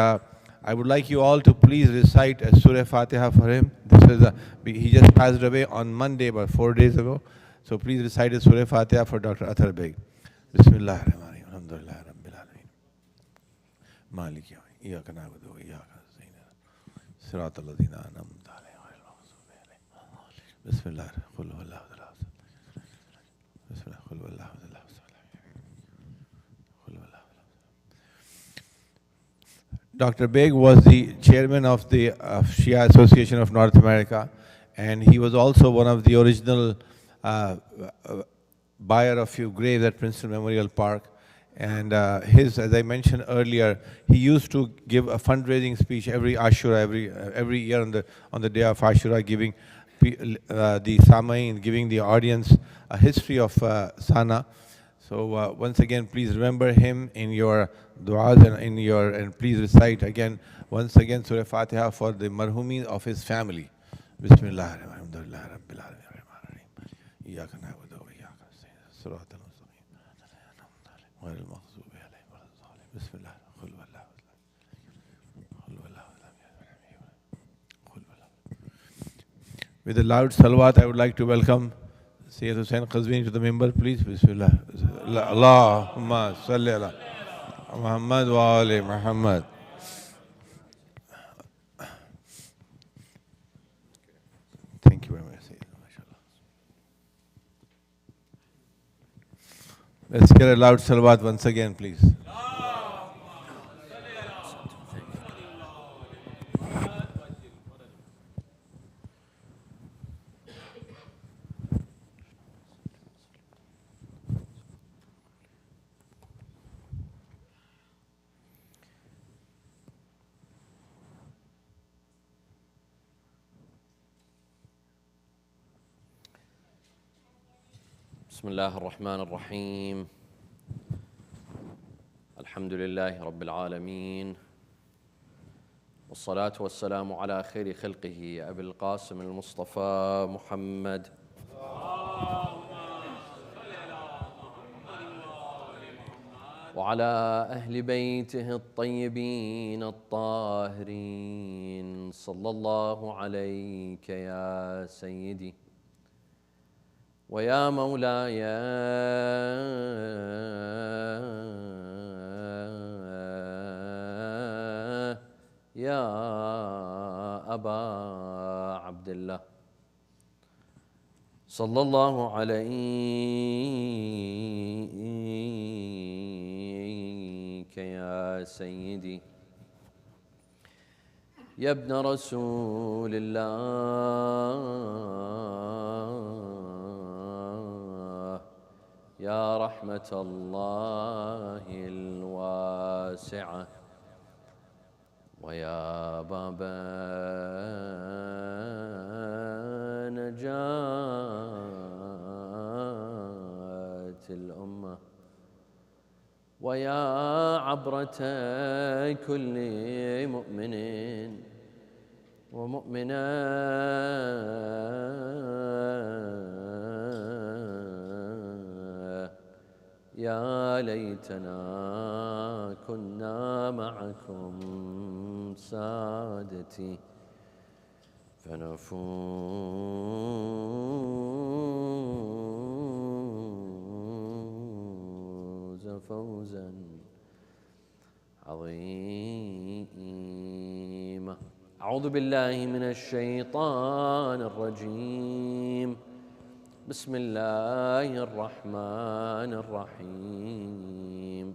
I would like you all to please recite a Surah Fatiha for him. He just passed away on Monday, about 4 days ago. So please recite a Surah Fatiha for Dr. Atherbek. Bismillahirrahmanirrahim. Alhamdulillah Rabbil Alameen. Maliki yawmiddin. Iyyaka na'budu wa iyyaka nasta'in. Siratal ladzina an'amta alayhim ghayril maghdubi alayhim. Bismillah. Qul huwallahu ahad. Bismillah. Qul huwallahu ahad. Dr. Beg was the chairman of the Shia Association of North America, and he was also one of the original buyer of few graves at Princeton Memorial Park. And as I mentioned earlier, he used to give a fundraising speech every Ashura, every year on the day of Ashura, giving the Samain, giving the audience a history of Sana. So once again, please remember him in your du'as and please recite again, once again, Surah Fatiha for the marhumin of his family. Bismillah, alhamdulillah, rabbil alamin, iyyaka na'budu wa iyyaka nasta'in, siratal mustaqim, ghayril maghdubi alayhim waladdallin. Bismillah, qul huwallahu ahad. With a loud salawat, I would like to welcome Sayyid Hossein Qazwini to the member, please. Bismillah. Allahumma salli ala Muhammad wa ali Muhammad. Thank you very much, Sayyid. MashaAllah. Let's get a loud salawat once again, please. بسم الله الرحمن الرحيم. الحمد لله رب العالمين، والصلاة والسلام على خير خلقه أبي القاسم المصطفى محمد وعلى أهل بيته الطيبين الطاهرين، صلى الله عليك يا سيدي ويا مولاي يا أبا عبد الله، صلى الله عليك يا سيدي يا ابن رسول الله، يا رحمة الله الواسعة، ويا باب نجاة الأمة، ويا عبرة كل مؤمن ومؤمنة، يا ليتنا كنا معكم سادتي فنفوز فوزا عظيما. أعوذ بالله من الشيطان الرجيم. بسم الله الرحمن الرحيم.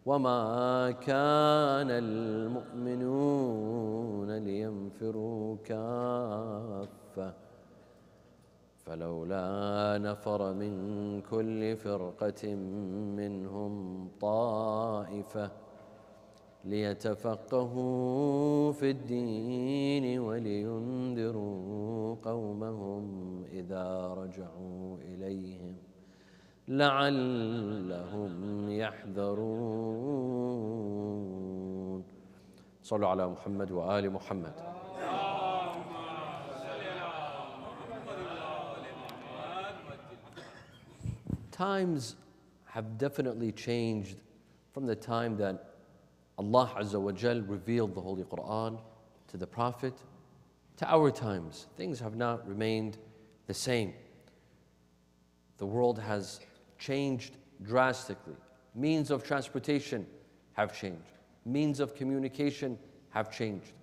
وما كان المؤمنون لينفروا كافة فلولا نفر من كل فرقة منهم طائفة ليتفقهوا في الدين ولينذروا قومهم إذا رجعوا إليهم لعلهم يحذرون. صلوا على محمد وآل محمد. Times have definitely changed from the time that Allah Azza wa Jal revealed the Holy Quran to the Prophet to our times. Things have not remained the same. The world has changed drastically. Means of transportation have changed. Means of communication have changed.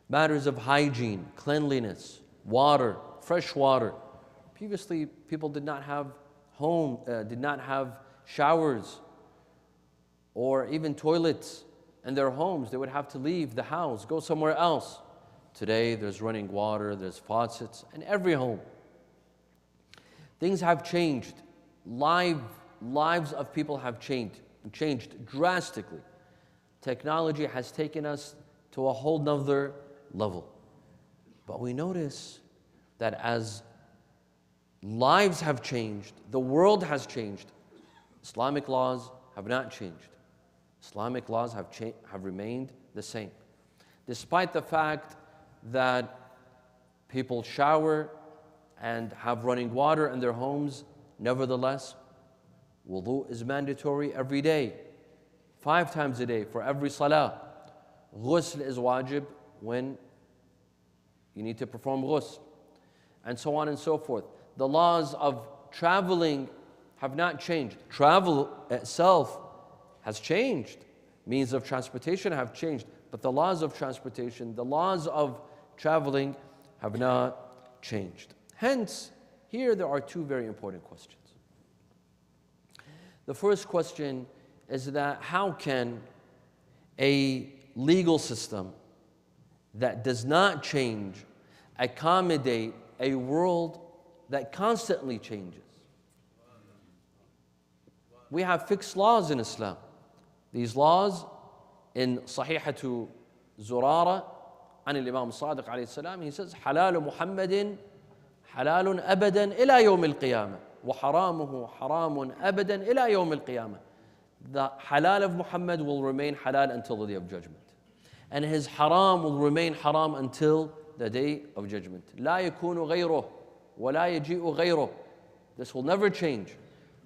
Matters of hygiene, cleanliness, water, fresh water. Previously, people did not have showers or even toilets in their homes. They would have to leave the house, go somewhere else. Today, there's running water, there's faucets in every home. Things have changed. Lives of people have changed drastically. Technology has taken us to a whole nother level. But we notice that as lives have changed, the world has changed, Islamic laws have not changed. Islamic laws have remained the same. Despite the fact that people shower and have running water in their homes, nevertheless, wudu is mandatory every day, 5 times a day for every salah. Ghusl is wajib when you need to perform ghusl, and so on and so forth. The laws of traveling have not changed. Travel itself has changed. Means of transportation have changed, but the laws of transportation, the laws of traveling have not changed. Hence, here there are 2 very important questions. The first question is that how can a legal system that does not change accommodate a world that constantly changes? We have fixed laws in Islam. These laws in Sahihatu Zurara عن الإمام الصادق عليه السلام, he says, حلال محمد حلال أبدا إلى يوم القيامة. وحرامه حرام أبدا إلى يوم القيامة. The halal of Muhammad will remain halal until the day of judgment. And his haram will remain haram until the day of judgment. لا يكون غيره ولا يجيء غيره. This will never change.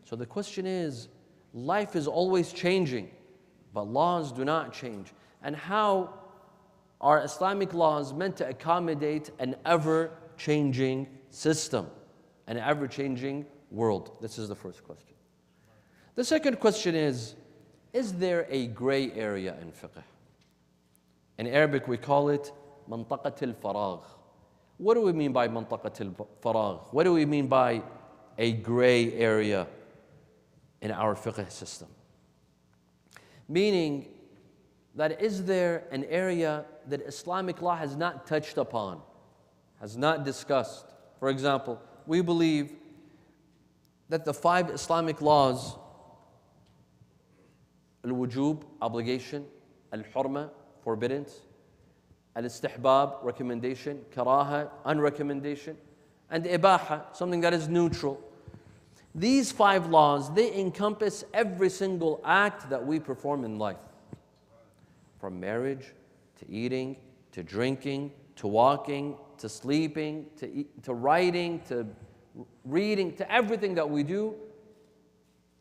So the question is, life is always changing, but laws do not change. And how are Islamic laws meant to accommodate an ever-changing system, an ever-changing world? This is the first question. The second question is there a gray area in fiqh? In Arabic we call it منطقة الفراغ. What do we mean by منطقة الفراغ? What do we mean by a gray area in our fiqh system? Meaning that is there an area that Islamic law has not touched upon, has not discussed? For example, we believe that the 5 Islamic laws, al-wujub, obligation, al-hurma, forbiddance, al-istihbab, recommendation, karaha, unrecommendation, and ibaha, something that is neutral. These 5 laws, they encompass every single act that we perform in life. From marriage, to eating, to drinking, to walking, to sleeping, to writing, to reading, to everything that we do.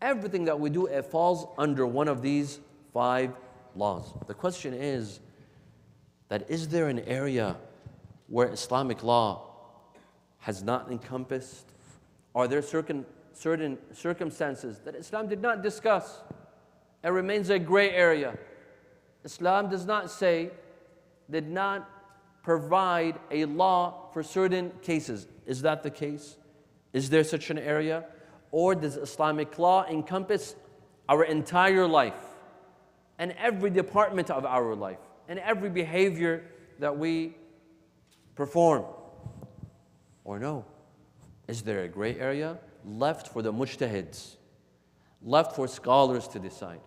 Everything that we do, it falls under one of these 5 laws. The question is that is there an area where Islamic law has not encompassed? Are there certain circumstances that Islam did not discuss? It remains a gray area. Islam does not say, did not provide a law for certain cases. Is that the case? Is there such an area? Or does Islamic law encompass our entire life and every department of our life and every behavior that we perform? Or no? Is there a gray area left for the mujtahids, left for scholars to decide,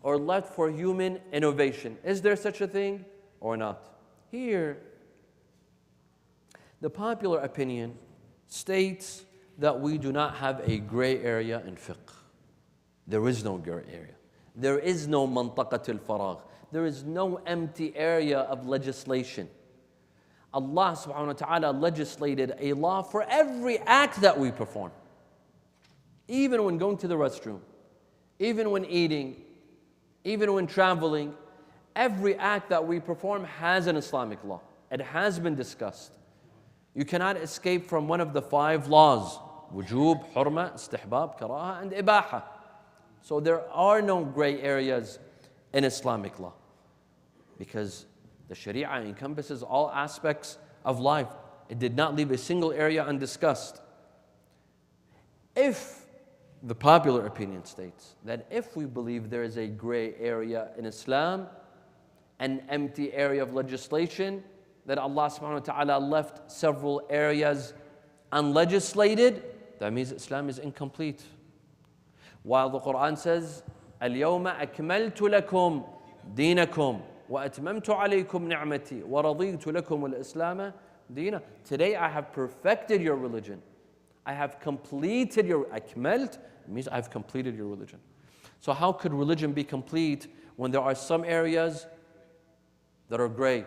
or left for human innovation? Is there such a thing or not? Here, the popular opinion states that we do not have a gray area in fiqh. There is no gray area. There is no mantaqat al-faragh. There is no empty area of legislation. Allah subhanahu wa ta'ala legislated a law for every act that we perform. Even when going to the restroom, even when eating, even when traveling, every act that we perform has an Islamic law. It has been discussed. You cannot escape from one of the 5 laws: wujub, hurma, istihbab, karaha, and ibaha. So there are no gray areas in Islamic law because the Sharia encompasses all aspects of life. It did not leave a single area undiscussed. If the popular opinion states that if we believe there is a gray area in Islam, an empty area of legislation, that Allah subhanahu wa ta'ala left several areas unlegislated, that means Islam is incomplete. While the Quran says, اليوم أكملت لكم دينكم وأتممت عليكم نعمتي ورضيت لكم الإسلام دينا. Today I have perfected your religion. I have completed your, akmalt means I have completed your religion. So how could religion be complete when there are some areas that are gray,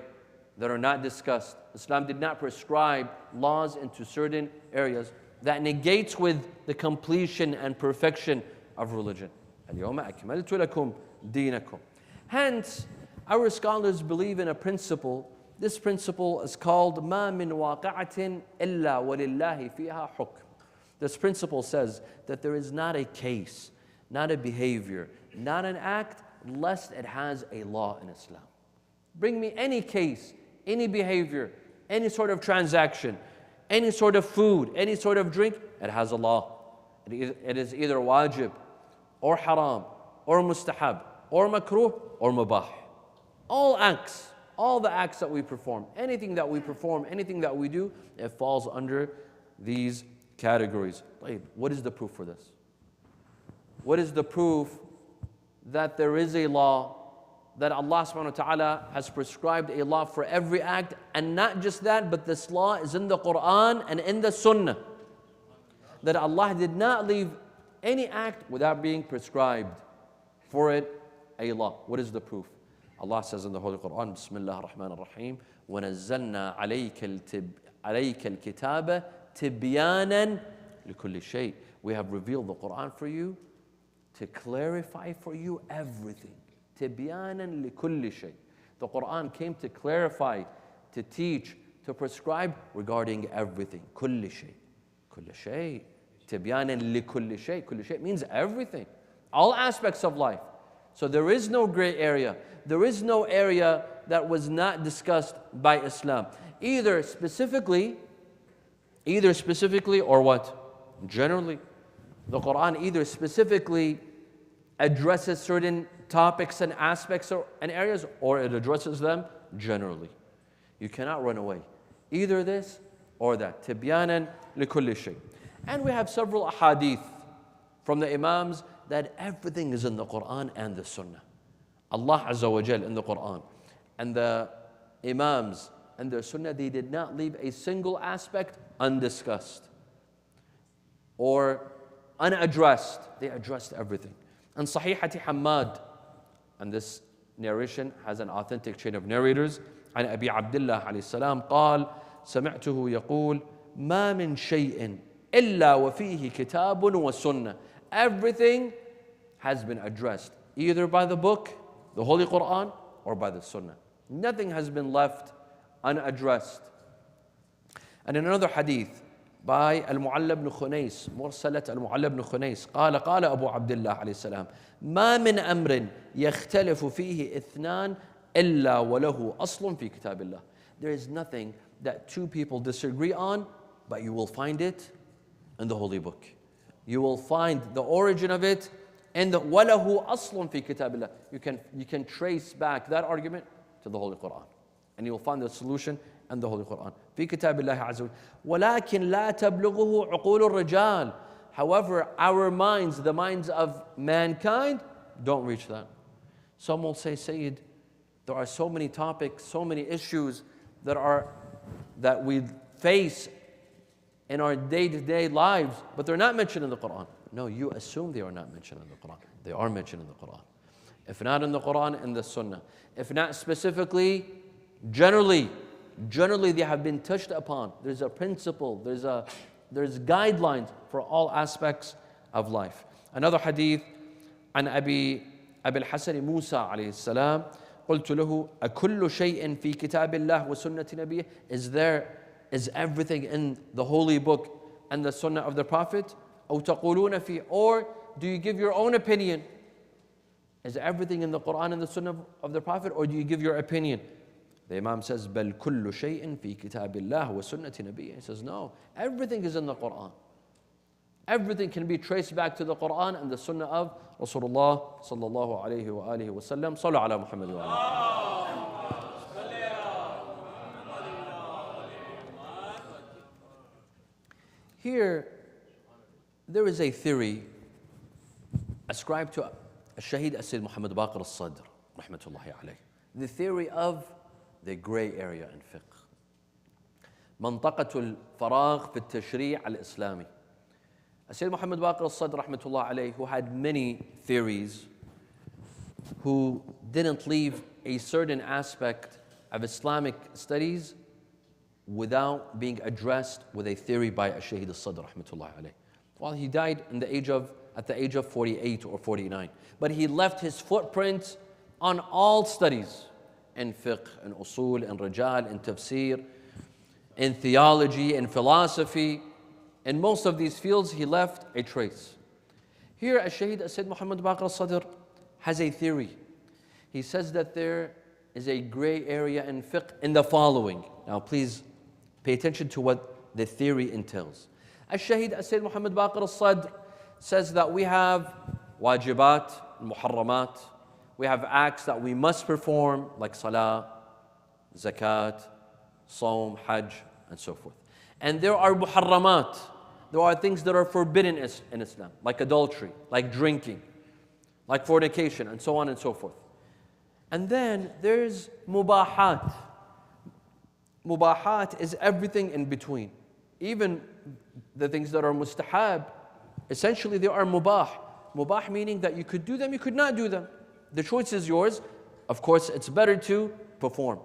that are not discussed? Islam did not prescribe laws into certain areas that negates with the completion and perfection of religion. اليوم أكملت لكم دينكم. Hence, our scholars believe in a principle. This principle is called ما من واقعة إلا ولله فيها حكم. This principle says that there is not a case, not a behavior, not an act, lest it has a law in Islam. Bring me any case, any behavior, any sort of transaction, any sort of food, any sort of drink, it has a law. It is either wajib, or haram, or mustahab, or makruh, or mubah. All acts, all the acts that we perform, anything that we perform, anything that we do, it falls under these categories. What is the proof for this? What is the proof that there is a law, that Allah subhanahu wa ta'ala has prescribed a law for every act? And not just that, but this law is in the Quran and in the Sunnah. that Allah did not leave any act without being prescribed for it a law. What is the proof? Allah says in the Holy Quran, Bismillah ar-Rahman ar-Rahim, وَنَزَّلْنَا عَلَيْكَ الْكِتَابَ تِبْيَانًا لِكُلِّ شَيْءٍ. We have revealed the Quran for you to clarify for you everything. تِبْيَانًا لِكُلِّ شَيْءٍ. The Quran came to clarify, to teach, to prescribe regarding everything. كُلِّ شَيْءٍ. كُلِّ شَيْءٍ. تِبْيَانًا لِكُلِّ شَيْءٍ. كُلِّ شَيْء means everything. All aspects of life. So there is no gray area. There is no area that was not discussed by Islam. Either specifically or what? Generally. The Quran either specifically addresses certain topics and aspects and areas, or it addresses them generally. You cannot run away. Either this or that. Tibyanan likulli shay. And we have several ahadith from the Imams that everything is in the Quran and the Sunnah. Allah Azza wa Jal in the Quran and the Imams and the Sunnah, they did not leave a single aspect undiscussed or unaddressed. They addressed everything. And Sahihati Hammad, and this narration has an authentic chain of narrators, عن أبي عبد الله عليه السلام قال سمعته يقول ما من شيء إلا وفيه كتاب وسنة. Everything has been addressed either by the book, the Holy Quran, or by the Sunnah. Nothing has been left unaddressed. And in another hadith by Al-Mu'alla ibn Khunais, مرسلة Al-Mu'alla ibn Khunais, قال أبو عبد الله عليه السلام ما من أمر يختلف فيه اثنان إلا وله أصل في كتاب الله. There is nothing that two people disagree on, but you will find it in the Holy Book. You will find the origin of it in the وَلَهُ أَصْلٌ فِي كِتَابِ اللَّهِ. You can trace back that argument to the Holy Quran. And you will find the solution in the Holy Quran. في كتاب الله عز وجل. ولكن لا تبلغه عقول الرجال. However, our minds, the minds of mankind, don't reach that. Some will say, Sayyid, there are so many topics, so many issues that we face in our day-to-day lives, but they're not mentioned in the Quran. No, you assume they are not mentioned in the Quran. They are mentioned in the Quran. If not in the Quran, in the Sunnah. If not specifically, generally they have been touched upon. There's a principle, there's guidelines for all aspects of life. Another hadith, عن أبي الحسن موسى عليه السلام قلت له أكل شيء في كتاب الله وسنة نبيه. Is everything in the Holy Book and the Sunnah of the Prophet? أو تقولون فيه, or do you give your own opinion? Is everything in the Quran and the Sunnah of the Prophet, or do you give your opinion? The Imam says بل كل شيء في كتاب الله وسنة نبيه. He says no, everything is in the Quran. Everything can be traced back to the Quran and the Sunnah of Rasulullah sallallahu alayhi wa alihi wa sallam. Sallu ala Muhammad wa alihi. Here, there is a theory ascribed to Shaheed Sayyid Muhammad Baqir al-Sadr, rahmatullahi alayh. The theory of the gray area in fiqh. منطقة الفراغ في التشريع الإسلامي. Sayyid Muhammad Baqir al-Sadr, rahmatullahi alayh, who had many theories, who didn't leave a certain aspect of Islamic studies without being addressed with a theory by Shaheed al-Sadr, rahmatullahi alayh. Well, he died at the age of 48 or 49. But he left his footprint on all studies, in fiqh, in usul, in rijal, in tafsir, in theology, in philosophy. In most of these fields, he left a trace. Here, Shaheed Sayyid Muhammad Baqir al-Sadr has a theory. He says that there is a gray area in fiqh in the following. Now, please pay attention to what the theory entails. Shaheed Sayyid Muhammad Baqir al-Sadr says that we have wajibat, muharramat. We have acts that we must perform, like salah, zakat, saum, hajj, and so forth. And there are muharramat. There are things that are forbidden in Islam, like adultery, like drinking, like fornication, and so on and so forth. And then there's mubahat. Mubahat is everything in between. Even the things that are mustahab, essentially they are mubah. Mubah meaning that you could do them, you could not do them. The choice is yours. Of course, it's better to perform.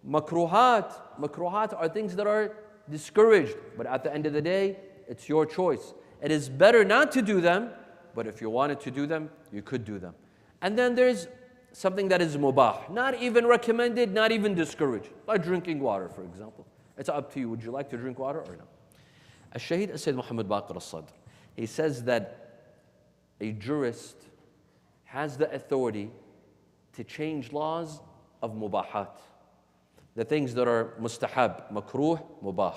Makruhat are things that are discouraged, but at the end of the day, it's your choice. It is better not to do them, but if you wanted to do them, you could do them. And then there's something that is mubah, not even recommended, not even discouraged, like drinking water, for example. It's up to you. Would you like to drink water or no? Al-Shaheed Sayyid Muhammad Baqir al-Sadr, he says that a jurist has the authority to change laws of mubahat, the things that are mustahab, makruh, mubah.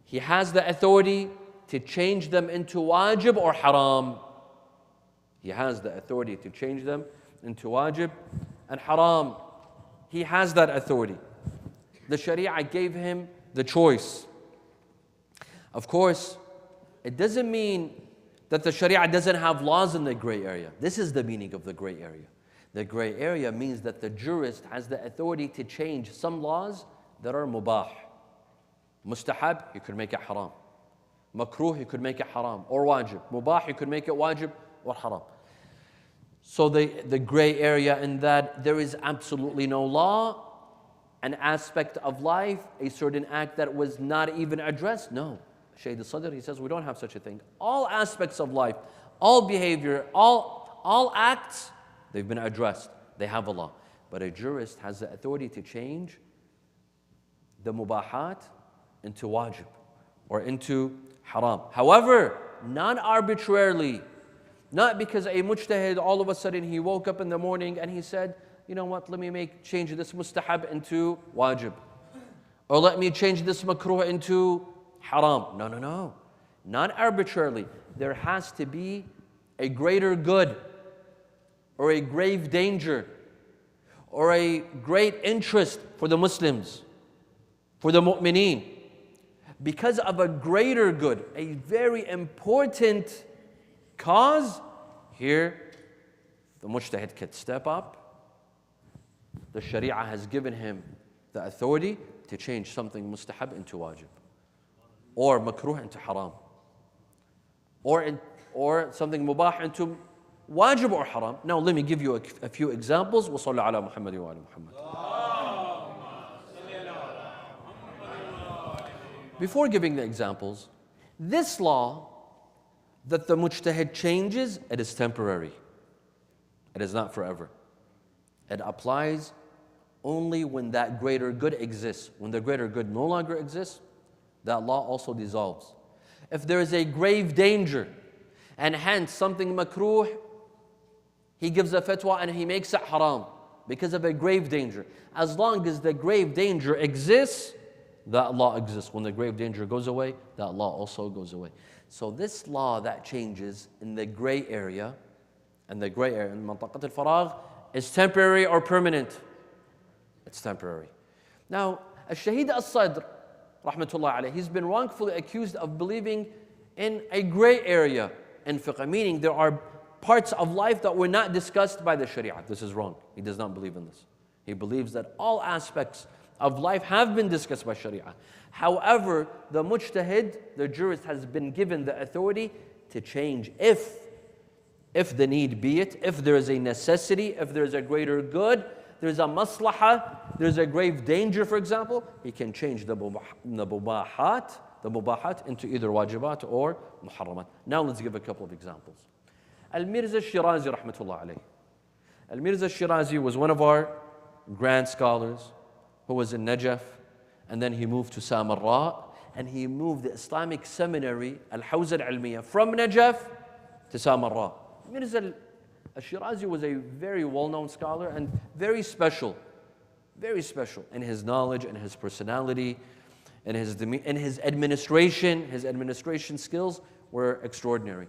He has the authority to change them into wajib or haram. He has the authority to change them into wajib and haram. He has that authority. The Sharia gave him the choice. Of course, it doesn't mean that the Sharia doesn't have laws in the gray area. This is the meaning of the gray area. The gray area means that the jurist has the authority to change some laws that are mubah. Mustahab, he could make it haram. Makruh, he could make it haram or wajib. Mubah, he could make it wajib or haram. So the gray area in that there is absolutely no law, an aspect of life, a certain act that was not even addressed. No. Shaykh al-Sadr, he says we don't have such a thing. All aspects of life, all behavior, all acts, they've been addressed. They have a law. But a jurist has the authority to change the mubahat into wajib or into haram. However, not arbitrarily, not because a mujtahid all of a sudden he woke up in the morning and he said, you know what, let me change this mustahab into wajib. Or let me change this makruh into haram. No. Not arbitrarily. There has to be a greater good or a grave danger or a great interest for the Muslims, for the mu'mineen. Because of a greater good, a very important cause, here the mujtahid can step up. The Sharia has given him the authority to change something mustahab into wajib, or makruh into haram, or something mubah into wajib or haram. Now let me give you a few examples. Wa sallu ala Muhammad wa ala Muhammad. Before giving the examples, this law that the mujtahid changes, it is temporary. It is not forever. It applies only when that greater good exists. When the greater good no longer exists, that law also dissolves. If there is a grave danger, and hence something makruh, he gives a fatwa and he makes it haram because of a grave danger. As long as the grave danger exists, that law exists. When the grave danger goes away, that law also goes away. So this law that changes in the gray area, and the gray area in mantaqat al-faragh, is temporary or permanent? It's temporary. Now, Al-Shaheed al-Sadr, rahmatullah alayh, he's been wrongfully accused of believing in a gray area in fiqh, meaning there are parts of life that were not discussed by the Sharia. This is wrong. He does not believe in this. He believes that all aspects of life have been discussed by Sharia. However, the mujtahid, the jurist, has been given the authority to change if the need be it, if there is a necessity, if there is a greater good, there's a maslahah, there's a grave danger, for example, he can change the mubahat into either wajibat or muharramat. Now let's give a couple of examples. Al-Mirza Shirazi, rahmatullah alayh. Al-Mirza Shirazi was one of our grand scholars who was in Najaf, and then he moved to Samarra, and he moved the Islamic seminary, Al-Hawza al-Ilmiya, from Najaf to Samarra. Mirza al-Shirazi was a very well-known scholar and very special in his knowledge and his personality and his administration skills were extraordinary.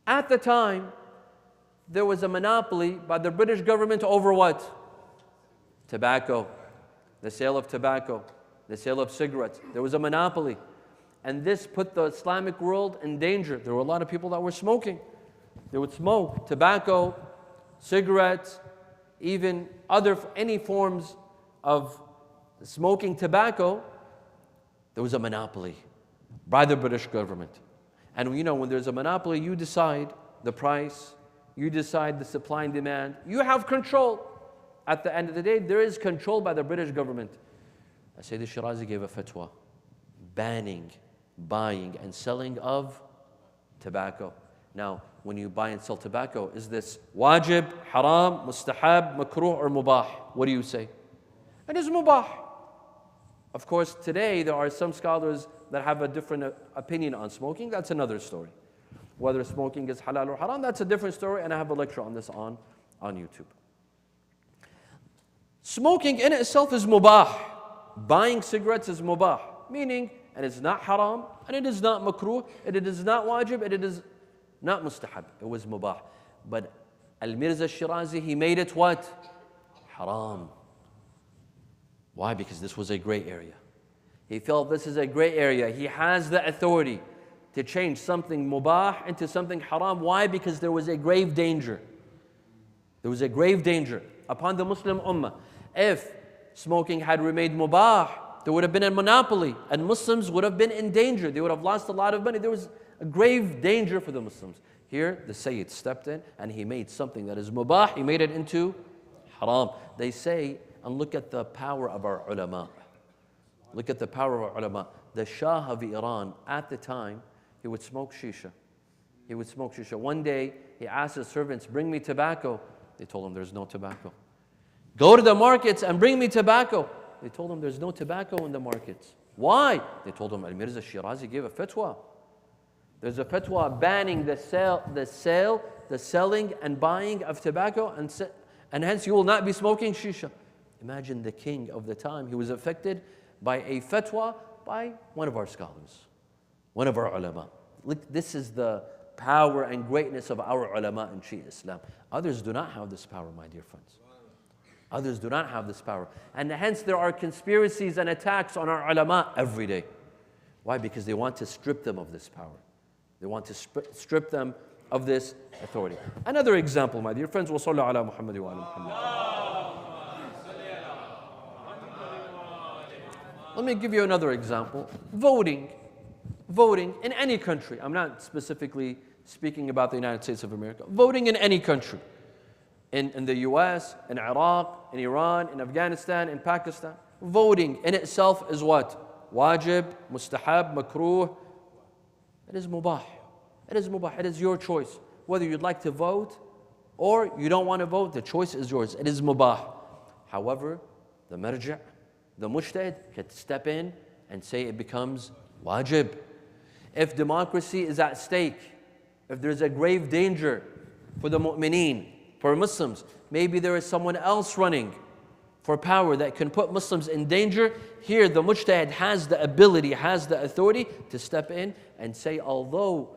At the time, there was a monopoly by the British government over what? Tobacco, the sale of tobacco, the sale of cigarettes. There was a monopoly. And this put the Islamic world in danger. There were a lot of people that were smoking. They would smoke tobacco, cigarettes, even any forms of smoking tobacco. There was a monopoly. by the British government. And you know, when there's a monopoly, you decide the price, you decide the supply and demand, you have control. At the end of the day, there is control by the British government. Sayyid Shirazi gave a fatwa banning buying and selling of tobacco. Now, when you buy and sell tobacco, is this wajib, haram, mustahab, makruh, or mubah? What do you say? It is mubah. Of course, today there are some scholars that have a different opinion on smoking. That's another story. Whether smoking is halal or haram, that's a different story, and I have a lecture on this on YouTube. Smoking in itself is mubah. Buying cigarettes is mubah, meaning it is not haram, and it is not makruh, and it is not wajib, and it is not mustahab. It was mubah. But Al-Mirza Shirazi, he made it what? Haram. Why? Because this was a gray area. He felt this is a gray area. He has the authority to change something mubah into something haram. Why? Because there was a grave danger. There was a grave danger upon the Muslim ummah. If smoking had remained mubah, there would have been a monopoly and Muslims would have been in danger. They would have lost a lot of money. There was a grave danger for the Muslims. Here, the Sayyid stepped in and he made something that is mubah, he made it into haram. They say, and look at the power of our ulama. Look at the power of our ulama. The Shah of Iran, at the time, he would smoke shisha. He would smoke shisha. One day, he asked his servants, bring me tobacco. They told him there's no tobacco. Go to the markets and bring me tobacco. They told him there's no tobacco in the markets. Why? They told him Al-Mirza Shirazi gave a fatwa. There's a fatwa banning the selling and buying of tobacco, and hence you will not be smoking shisha. Imagine the king of the time, he was affected by a fatwa by one of our scholars, one of our ulama. Look, this is the power and greatness of our ulama in Shia Islam. Others do not have this power, my dear friends. Others do not have this power. And hence there are conspiracies and attacks on our ulama every day. Why? Because they want to strip them of this power. They want to strip them of this authority. Another example, my dear friends, وَصَلَّى عَلَى مُحَمَّدٍ وَعَلَى مُحَمَّدٍ. Let me give you another example. Voting. Voting in any country. I'm not specifically speaking about the United States of America. Voting in any country. In the US, in Iraq, in Iran, in Afghanistan, in Pakistan. Voting in itself is what? Wajib, mustahab, makruh. It is mubah. It is mubah. It is your choice. Whether you'd like to vote or you don't want to vote, the choice is yours. It is mubah. However, the marja', the mujtahid can step in and say it becomes wajib. If democracy is at stake, if there's a grave danger for the mu'mineen, for Muslims, maybe there is someone else running for power that can put Muslims in danger, here the mujtahid has the ability, has the authority to step in and say, although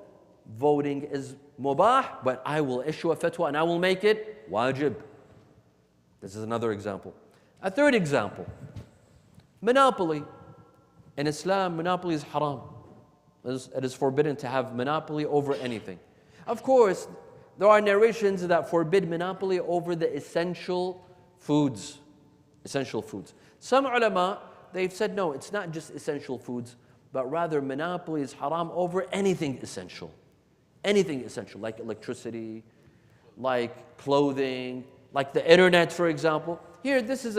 voting is mubah, but I will issue a fatwa and I will make it wajib. This is another example. A third example, monopoly. In Islam, monopoly is haram. It is forbidden to have monopoly over anything. Of course, there are narrations that forbid monopoly over the essential foods. Essential foods. Some ulama, they've said, no, it's not just essential foods, but rather monopoly is haram over anything essential. Anything essential, like electricity, like clothing, like the internet, for example. Here, there's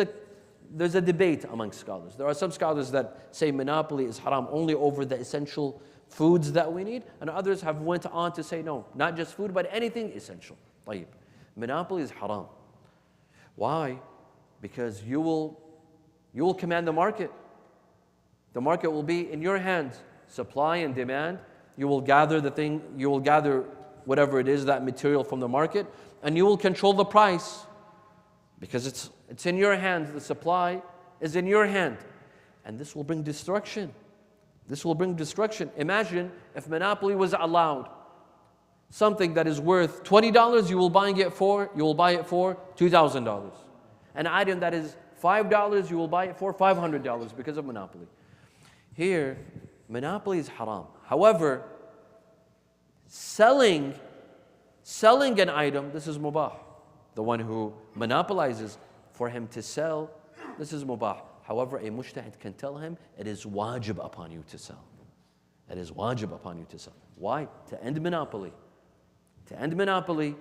a debate among scholars. There are some scholars that say monopoly is haram only over the essential foods that we need, and others have went on to say, no, not just food, but anything essential. طيب. Monopoly is haram. Why? Because you will command the market. The market will be in your hands. Supply and demand. You will gather whatever it is, that material from the market, and you will control the price. Because it's in your hands. The supply is in your hand. And this will bring destruction. This will bring destruction. Imagine if monopoly was allowed. Something that is worth $20, you will buy it for $2,000. An item that is $5, you will buy it for $500 because of monopoly. Here, monopoly is haram. However, selling an item, this is mubah. The one who monopolizes, for him to sell, this is mubah. However, a mujtahid can tell him, it is wajib upon you to sell. It is wajib upon you to sell. Why? To end monopoly. To end monopoly,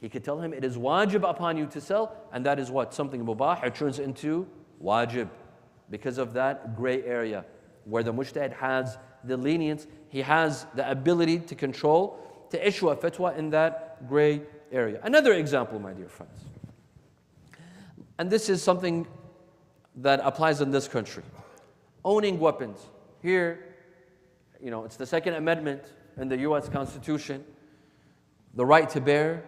he could tell him it is wajib upon you to sell, and that is what? Something mubah, it turns into wajib because of that gray area where the mujtahid has the lenience, he has the ability to control, to issue a fatwa in that gray area. Another example, my dear friends, and this is something that applies in this country. Owning weapons. Here, it's the Second Amendment in the US Constitution, the right to bear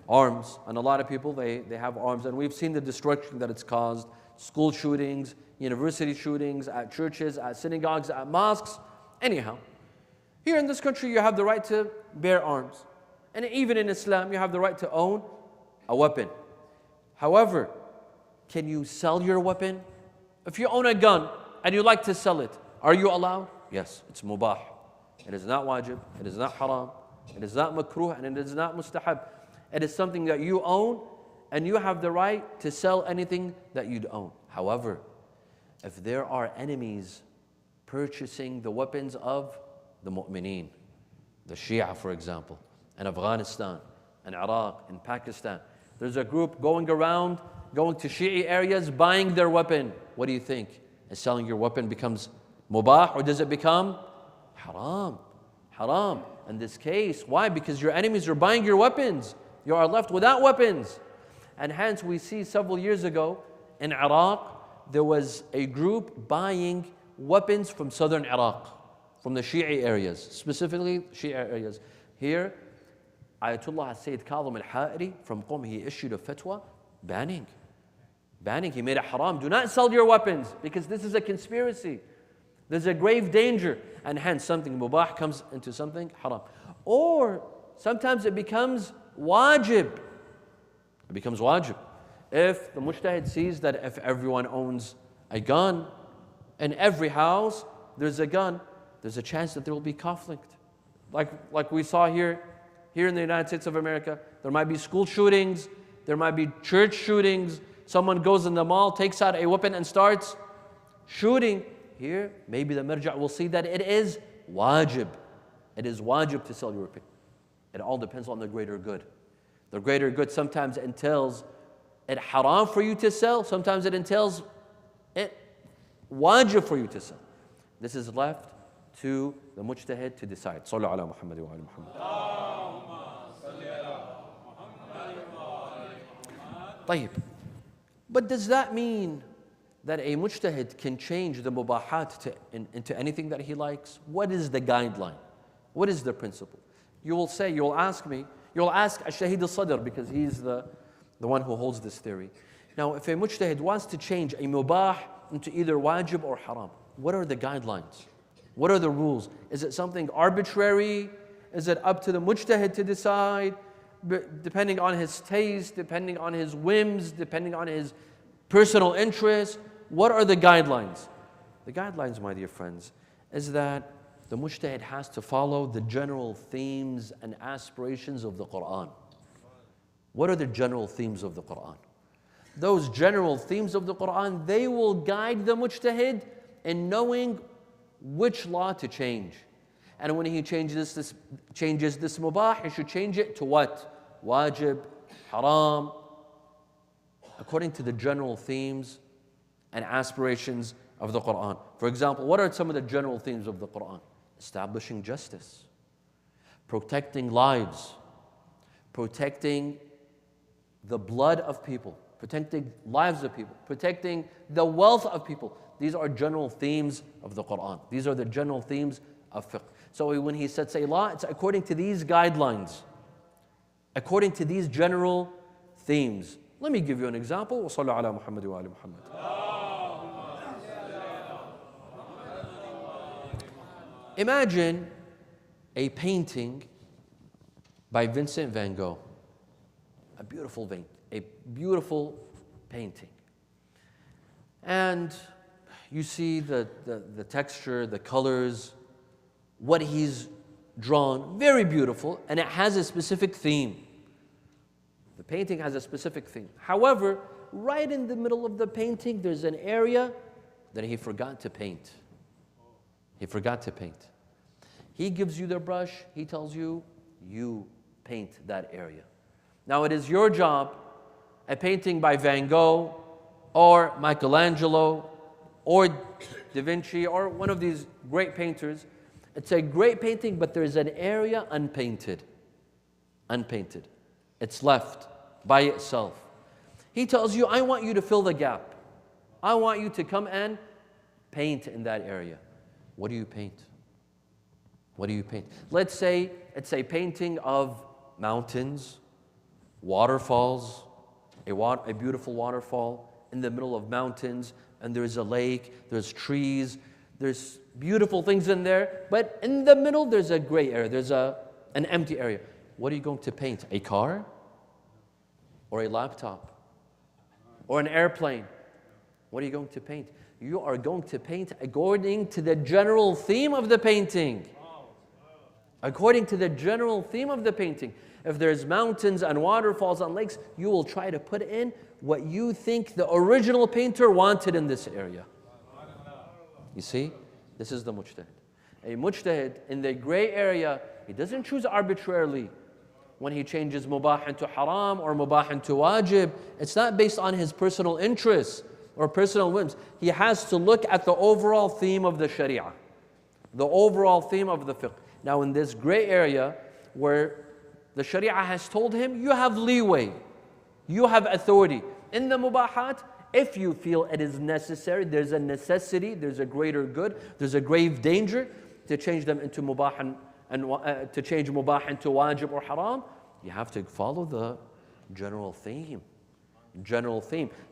arms. And a lot of people, they have arms. And we've seen the destruction that it's caused. School shootings, university shootings, at churches, at synagogues, at mosques. Anyhow, here in this country, you have the right to bear arms. And even in Islam, you have the right to own a weapon. However, can you sell your weapon? If you own a gun and you like to sell it, are you allowed? Yes, it's mubah. It is not wajib, it is not haram, it is not makruh, and it is not mustahab. It is something that you own, and you have the right to sell anything that you'd own. However, if there are enemies purchasing the weapons of the mu'mineen, the Shia, for example, in Afghanistan, in Iraq, in Pakistan, there's a group going around, going to Shia areas, buying their weapon. What do you think? Is selling your weapon becomes mubah, or does it become haram? Haram. In this case, why? Because your enemies are buying your weapons. You are left without weapons. And hence we see several years ago in Iraq, there was a group buying weapons from southern Iraq, from the Shia areas, specifically Shia areas. Here, Ayatollah Sayyid Kazim al-Ha'iri from Qom, he issued a fatwa banning. He made it haram. Do not sell your weapons because this is a conspiracy. There's a grave danger, and hence something mubah comes into something haram. Or sometimes it becomes wajib. It becomes wajib. If the mujtahid sees that if everyone owns a gun, in every house there's a gun, there's a chance that there will be conflict. Like we saw here in the United States of America, there might be school shootings, there might be church shootings, someone goes in the mall, takes out a weapon and starts shooting. Here, maybe the marja' will see that it is wajib. It is wajib to sell your weapon. It all depends on the greater good. The greater good sometimes entails it haram for you to sell, sometimes it entails it wajib for you to sell. This is left to the mujtahid to decide. Sallu ala Muhammad wa ala Muhammad. طيب. But does that mean that a mujtahid can change the mubahat into anything that he likes? What is the guideline? What is the principle? You'll ask Al-Shahid al-Sadr, because he's the one who holds this theory. Now, if a mujtahid wants to change a mubah into either wajib or haram, what are the guidelines? What are the rules? Is it something arbitrary? Is it up to the mujtahid to decide? Depending on his taste, depending on his whims, depending on his personal interests? What are the guidelines? The guidelines, my dear friends, is that the mujtahid has to follow the general themes and aspirations of the Quran. What are the general themes of the Quran? Those general themes of the Quran, they will guide the mujtahid in knowing which law to change. And when he changes this mubah, he should change it to what? Wajib, haram, according to the general themes and aspirations of the Quran. For example, what are some of the general themes of the Quran? Establishing justice, protecting lives, protecting the blood of people, protecting lives of people, protecting the wealth of people. These are general themes of the Quran. These are the general themes of fiqh. So when he sets a law, it's according to these guidelines, according to these general themes. Let me give you an example. وَصَلَّى عَلَى مُحَمَّدٍ وَآلِ مُحَمَّدٍ. Imagine a painting by Vincent van Gogh. A beautiful painting. And you see the texture, the colors, what he's drawn, very beautiful, and it has a specific theme. The painting has a specific theme. However, right in the middle of the painting, there's an area that he forgot to paint. He gives you the brush, he tells you, you paint that area. Now it is your job, a painting by Van Gogh or Michelangelo or Da Vinci or one of these great painters. It's a great painting, but there's an area unpainted. Unpainted. It's left by itself. He tells you, I want you to fill the gap. I want you to come and paint in that area. What do you paint? What do you paint? Let's say it's a painting of mountains, waterfalls, a beautiful waterfall in the middle of mountains, and there's a lake, there's trees, there's beautiful things in there, but in the middle there's a gray area, there's an empty area. What are you going to paint? A car? Or a laptop? Or an airplane? What are you going to paint? You are going to paint according to the general theme of the painting. According to the general theme of the painting. If there's mountains and waterfalls and lakes, you will try to put in what you think the original painter wanted in this area. You see? This is the mujtahid. A mujtahid in the gray area, he doesn't choose arbitrarily when he changes mubah into haram or mubah into wajib. It's not based on his personal interests or personal whims. He has to look at the overall theme of the sharia, the overall theme of the fiqh. Now in this gray area where the sharia has told him, you have leeway, you have authority. In the mubahat, if you feel it is necessary, there's a necessity, there's a greater good, there's a grave danger to change them into mubah and to change mubah into wajib or haram, you have to follow the general theme,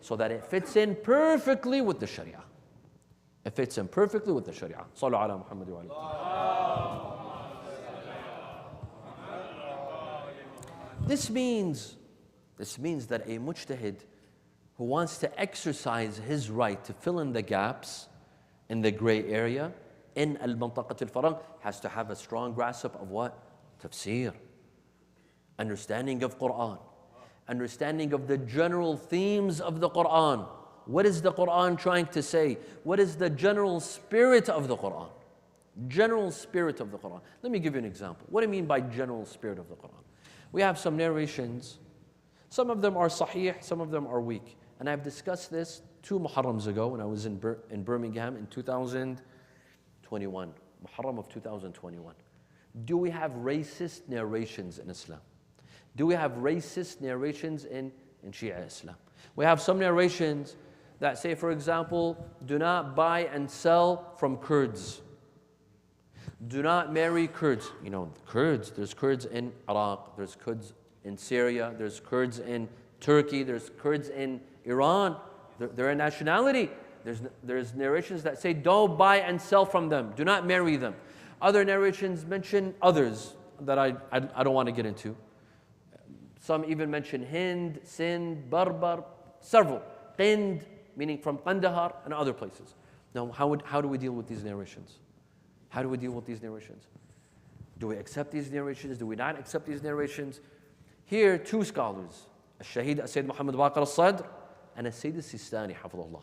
so that it fits in perfectly with the sharia. It fits in perfectly with the sharia. Sallu ala Muhammad wa alayhi. This means that a mujtahid who wants to exercise his right to fill in the gaps in the gray area, in al-mantaqat al-faragh, has to have a strong grasp of what? Tafsir. Understanding of Quran. Understanding of the general themes of the Quran. What is the Quran trying to say? What is the general spirit of the Quran? General spirit of the Quran. Let me give you an example. What do you mean by general spirit of the Quran? We have some narrations. Some of them are sahih, some of them are weak. And I've discussed this 2 Muharrams ago when I was in Birmingham in 2021. Muharram of 2021. Do we have racist narrations in Islam? Do we have racist narrations in Shia Islam? We have some narrations that say, for example, do not buy and sell from Kurds. Do not marry Kurds. You know, Kurds, there's Kurds in Iraq, there's Kurds in Syria, there's Kurds in Turkey, there's Kurds in Iran. They're a nationality. There's narrations that say don't buy and sell from them, do not marry them. Other narrations mention others that I don't want to get into. Some even mention Hind, Sind, Barbar, several. Qind, meaning from Kandahar and other places. Now, how do we deal with these narrations? How do we deal with these narrations? Do we accept these narrations? Do we not accept these narrations? Here, 2 scholars, Al-Shahid Sayyid Muhammad Baqir al-Sadr and Al-Sayyid al-Sistani, hafidhullah.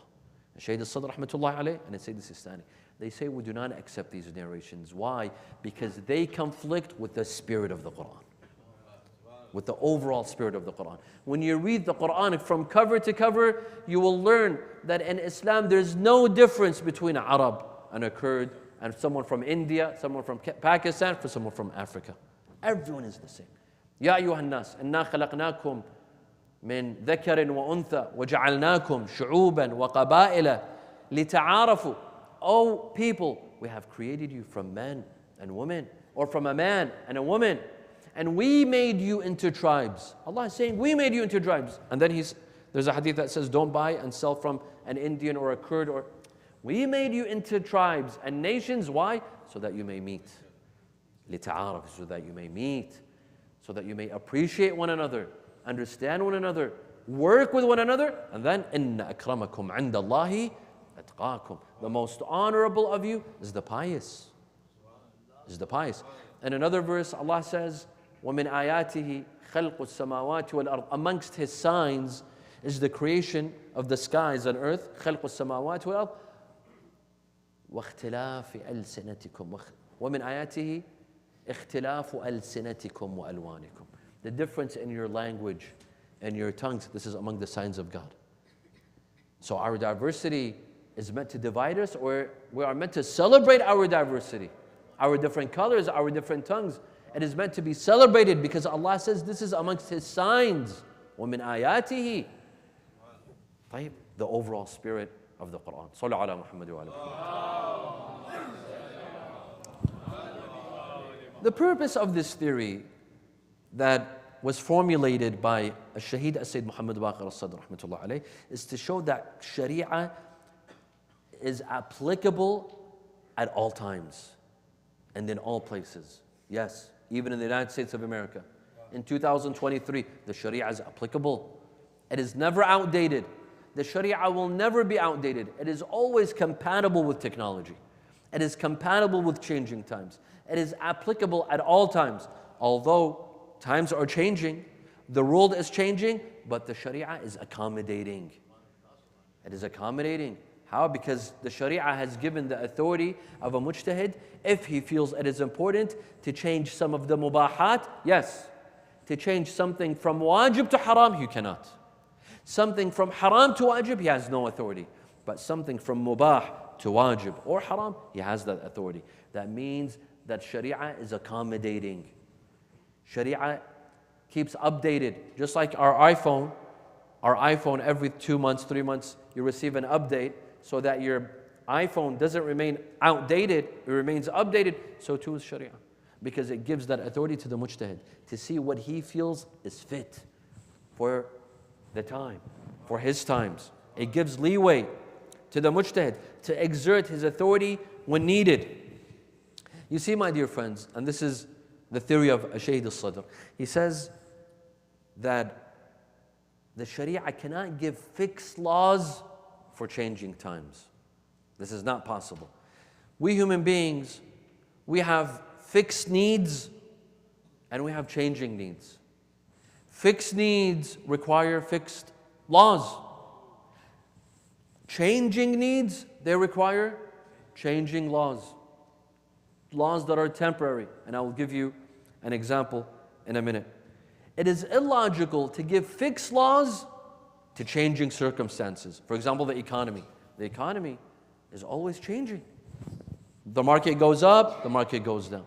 Al-Shahid al-Sadr, rahmatullahi alayh, and Al-Sayyid al-Sistani. They say we do not accept these narrations. Why? Because they conflict with the spirit of the Quran, with the overall spirit of the Quran. When you read the Quran from cover to cover, you will learn that in Islam there's no difference between an Arab and a Kurd, and someone from India, someone from Pakistan, for someone from Africa. Everyone is the same. يا أيها الناس إنا خلقناكم من ذكر وأنثى وجعلناكم شعوبا وقبائل لتعارفوا. O people, we have created you from men and women, or from a man and a woman, and we made you into tribes. Allah is saying, we made you into tribes. And then there's a hadith that says, don't buy and sell from an Indian or a Kurd or... We made you into tribes and nations. Why? So that you may meet. لِتَعَارَفُ, so that you may meet. So that you may appreciate one another, understand one another, work with one another. And then, إِنَّ أَكْرَمَكُمْ عِنْدَ اللَّهِ أَتْقَاكُمْ. The most honorable of you is the pious. Is the pious. In another verse, Allah says, وَمِنْ آيَاتِهِ خَلْقُ السَّمَاوَاتِ وَالْأَرْضِ. Amongst His signs is the creation of the skies and earth. خَلْقُ السَّمَاوَاتِ وَالْأَرْضِ واختلاف ألسنتكم ومن آياته اختلاف ألسنتكم وألوانكم. The difference in your language and your tongues, this is among the signs of God. So our diversity is meant to divide us, or we are meant to celebrate our diversity? Our different colors, our different tongues. It is meant to be celebrated because Allah says this is amongst His signs. وَمِنْ آيَاتِهِ. طيب, the overall spirit of the Quran. صلوا على محمد وعلى محمد. The purpose of this theory that was formulated by Shaheed Sayyid Muhammad Baqir al-Sadr rahmatullah alayh is to show that Sharia is applicable at all times and in all places. Yes, even in the United States of America. In 2023, the Sharia is applicable. It is never outdated. The Sharia will never be outdated. It is always compatible with technology. It is compatible with changing times. It is applicable at all times. Although times are changing, the world is changing, but the Sharia is accommodating. It is accommodating. How? Because the Sharia has given the authority of a mujtahid, if he feels it is important, to change some of the mubahat, yes. To change something from wajib to haram, he cannot. Something from haram to wajib, he has no authority. But something from mubah to wajib or haram, he has that authority. That means that Sharia is accommodating. Sharia keeps updated. Just like our iPhone every 2 months, 3 months, you receive an update so that your iPhone doesn't remain outdated, it remains updated. So too is Sharia. Because it gives that authority to the mujtahid to see what he feels is fit for the time, for his times. It gives leeway to the mujtahid to exert his authority when needed. You see, my dear friends, and this is the theory of Shaheed al-Sadr. He says that the Sharia cannot give fixed laws for changing times. This is not possible. We human beings, we have fixed needs and we have changing needs. Fixed needs require fixed laws. Changing needs, they require changing laws. Laws that are temporary. And I will give you an example in a minute. It is illogical to give fixed laws to changing circumstances. For example, the economy. The economy is always changing. The market goes up, the market goes down.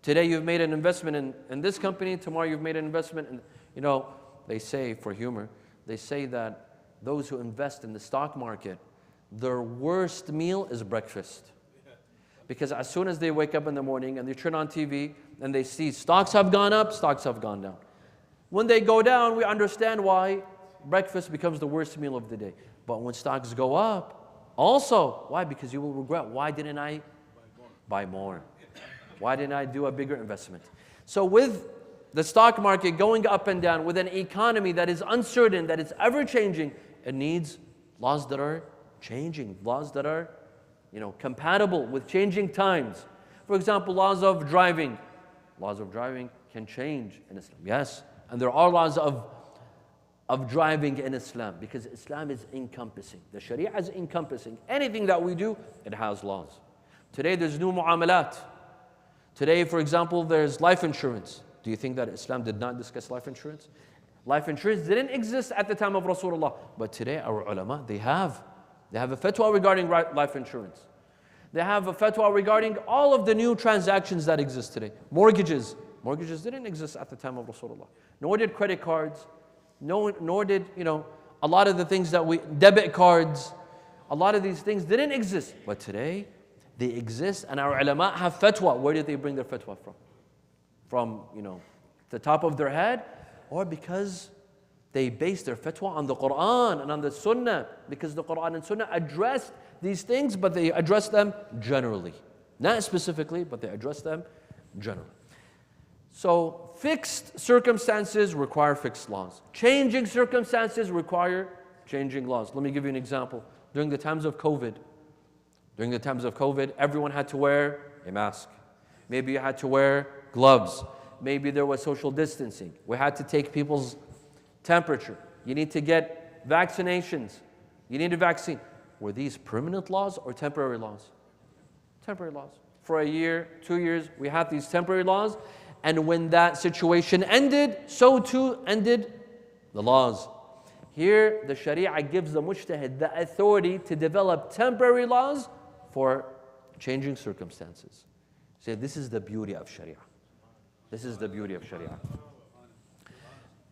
Today you've made an investment in this company, tomorrow you've made an investment in, they say, for humor, they say that those who invest in the stock market, their worst meal is breakfast. Because as soon as they wake up in the morning and they turn on TV and they see stocks have gone up, stocks have gone down. When they go down, we understand why breakfast becomes the worst meal of the day. But when stocks go up, also, why? Because you will regret, why didn't I buy more? Why didn't I do a bigger investment? So with the stock market going up and down, with an economy that is uncertain, that is ever changing, it needs laws that are changing, laws that are compatible with changing times. For example, laws of driving. Laws of driving can change in Islam. Yes, and there are laws of driving in Islam because Islam is encompassing. The Sharia is encompassing. Anything that we do, it has laws. Today there's new mu'amalat. Today, for example, there's life insurance. Do you think that Islam did not discuss life insurance? Life insurance didn't exist at the time of Rasulullah. But today, our ulama, they have a fatwa regarding life insurance. They have a fatwa regarding all of the new transactions that exist today. Mortgages didn't exist at the time of Rasulullah. Nor did credit cards. Nor did, a lot of the things debit cards, a lot of these things didn't exist. But today, they exist, and our ulama have fatwa. Where did they bring their fatwa from? From, the top of their head? Or because they base their fatwa on the Quran and on the Sunnah, because the Quran and Sunnah address these things, but they address them generally. Not specifically, but they address them generally. So fixed circumstances require fixed laws. Changing circumstances require changing laws. Let me give you an example. During the times of COVID, everyone had to wear a mask. Maybe you had to wear gloves. Maybe there was social distancing. We had to take people's temperature. You need to get vaccinations. You need a vaccine. Were these permanent laws or temporary laws? Temporary laws. for a year, 2 years. We had these temporary laws. And when that situation ended, so too ended the laws. Here, the Sharia gives the mujtahid the authority to develop temporary laws for changing circumstances. So this is the beauty of Sharia. This is the beauty of Sharia.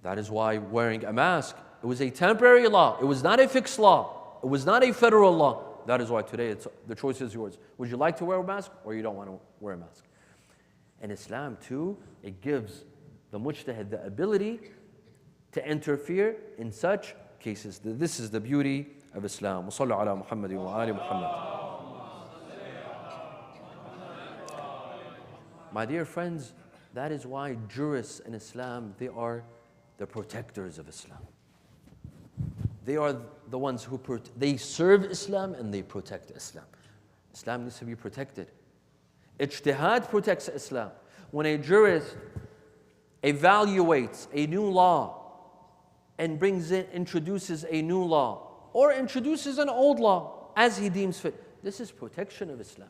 That is why wearing a mask, it was a temporary law. It was not a fixed law. It was not a federal law. That is why today the choice is yours. Would you like to wear a mask or you don't want to wear a mask? In Islam too, it gives the mujtahid the ability to interfere in such cases. This is the beauty of Islam. وصلوا على محمد وآل محمد. My dear friends, that is why jurists in Islam, they are the protectors of Islam. They are the ones who they serve Islam and they protect Islam. Islam needs to be protected. Ijtihad protects Islam. When a jurist evaluates a new law and introduces a new law or introduces an old law as he deems fit, this is protection of Islam.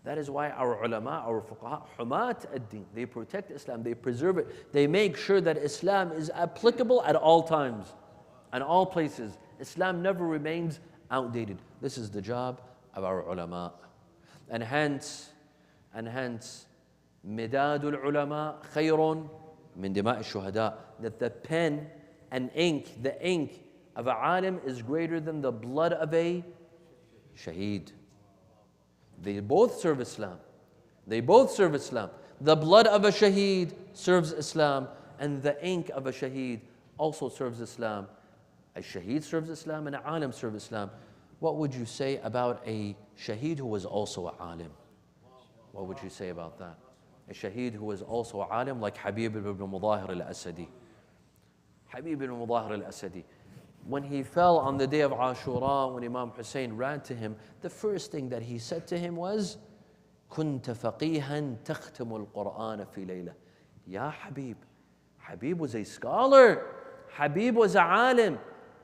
That is why our ulama, our fuqaha, humat ad-din, they protect Islam, they preserve it, they make sure that Islam is applicable at all times and all places. Islam never remains outdated. This is the job of our ulama. And hence, midadul ulama khayrun min dima'i shuhada, that the pen and ink, the ink of a alim is greater than the blood of a shaheed. They both serve Islam. They both serve Islam. The blood of a shaheed serves Islam, and the ink of a shaheed also serves Islam. A shaheed serves Islam and an alim serves Islam. What would you say about a shaheed who was also an alim? What would you say about that? A shaheed who was also an alim, like Habib ibn Mudahir al-Asadi. Habib ibn Mudahir al-Asadi. When he fell on the day of Ashura, when Imam Hussein ran to him, the first thing that he said to him was, كنت فقيها تختم القرآن في ليلة. Ya Habib. Habib was a scholar. Habib was a alim.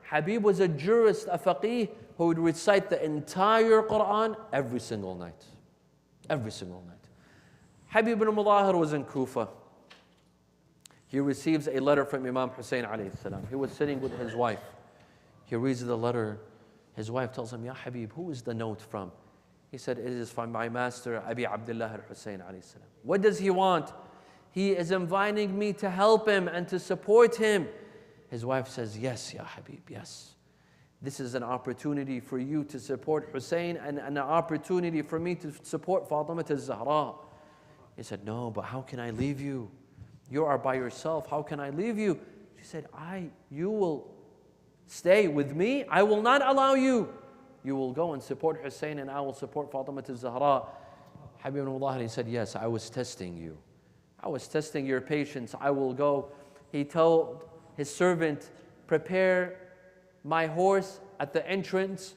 Habib was a jurist, a faqih, who would recite the entire Quran every single night. Every single night. Habib ibn Mudahir was in Kufa. He receives a letter from Imam Hussein alayhi salam. He was sitting with his wife. He reads the letter. His wife tells him, Ya Habib, who is the note from? He said, it is from my master, Abi Abdullah al-Hussein alayhi salam. What does he want? He is inviting me to help him and to support him. His wife says, yes, Ya Habib, yes. This is an opportunity for you to support Hussein and an opportunity for me to support Fatima al-Zahra. He said, no, but how can I leave you? You are by yourself. How can I leave you? She said, you will stay with me. I will not allow you. You will go and support Hussein and I will support Fatima al-Zahra. Habib ibn Mudahir, he said, yes, I was testing you. I was testing your patience. I will go. He told his servant, prepare my horse at the entrance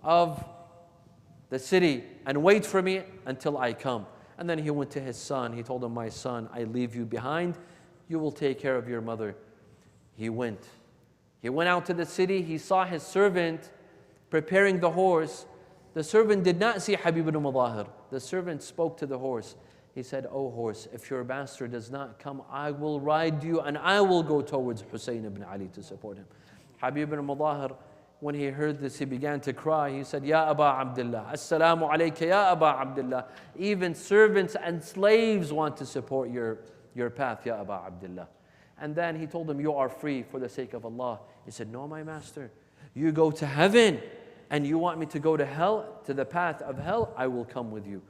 of the city and wait for me until I come. And then he went to his son. He told him, my son, I leave you behind. You will take care of your mother. He went. He went out to the city. He saw his servant preparing the horse. The servant did not see Habib ibn Mudahir. The servant spoke to the horse. He said, oh horse, if your master does not come, I will ride you and I will go towards Hussein ibn Ali to support him. Habib ibn Mudahir, when he heard this, he began to cry. He said, Ya Aba Abdullah, Assalamu alayka ya Aba Abdullah. Even servants and slaves want to support your path, Ya Aba Abdullah. And then he told him, you are free for the sake of Allah. He said, no, my master, you go to heaven and you want me to go to hell, to the path of hell, I will come with you.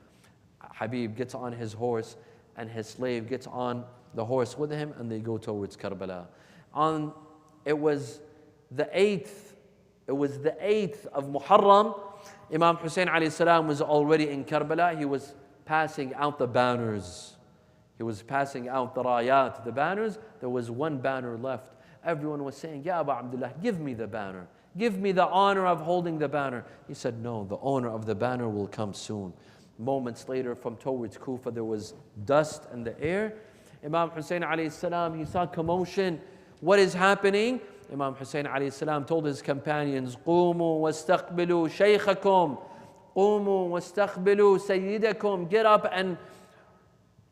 Habib gets on his horse and his slave gets on the horse with him and they go towards Karbala. It was the 8th of Muharram. Imam Hussein alayhi salam was already in Karbala. He was passing out the banners. He was passing out the rayat, the banners. There was one banner left. Everyone was saying, Ya Abu Abdullah, give me the banner. Give me the honor of holding the banner. He said, no, the honor of the banner will come soon. Moments later, from towards Kufa, there was dust in the air. Imam Hussein alayhi salam, he saw commotion. What is happening? Imam Hussein alayhi salam told his companions, قُومُوا وَاسْتَقْبِلُوا شَيْخَكُمْ. قوموا واستقبلوا سيدكم. Get up and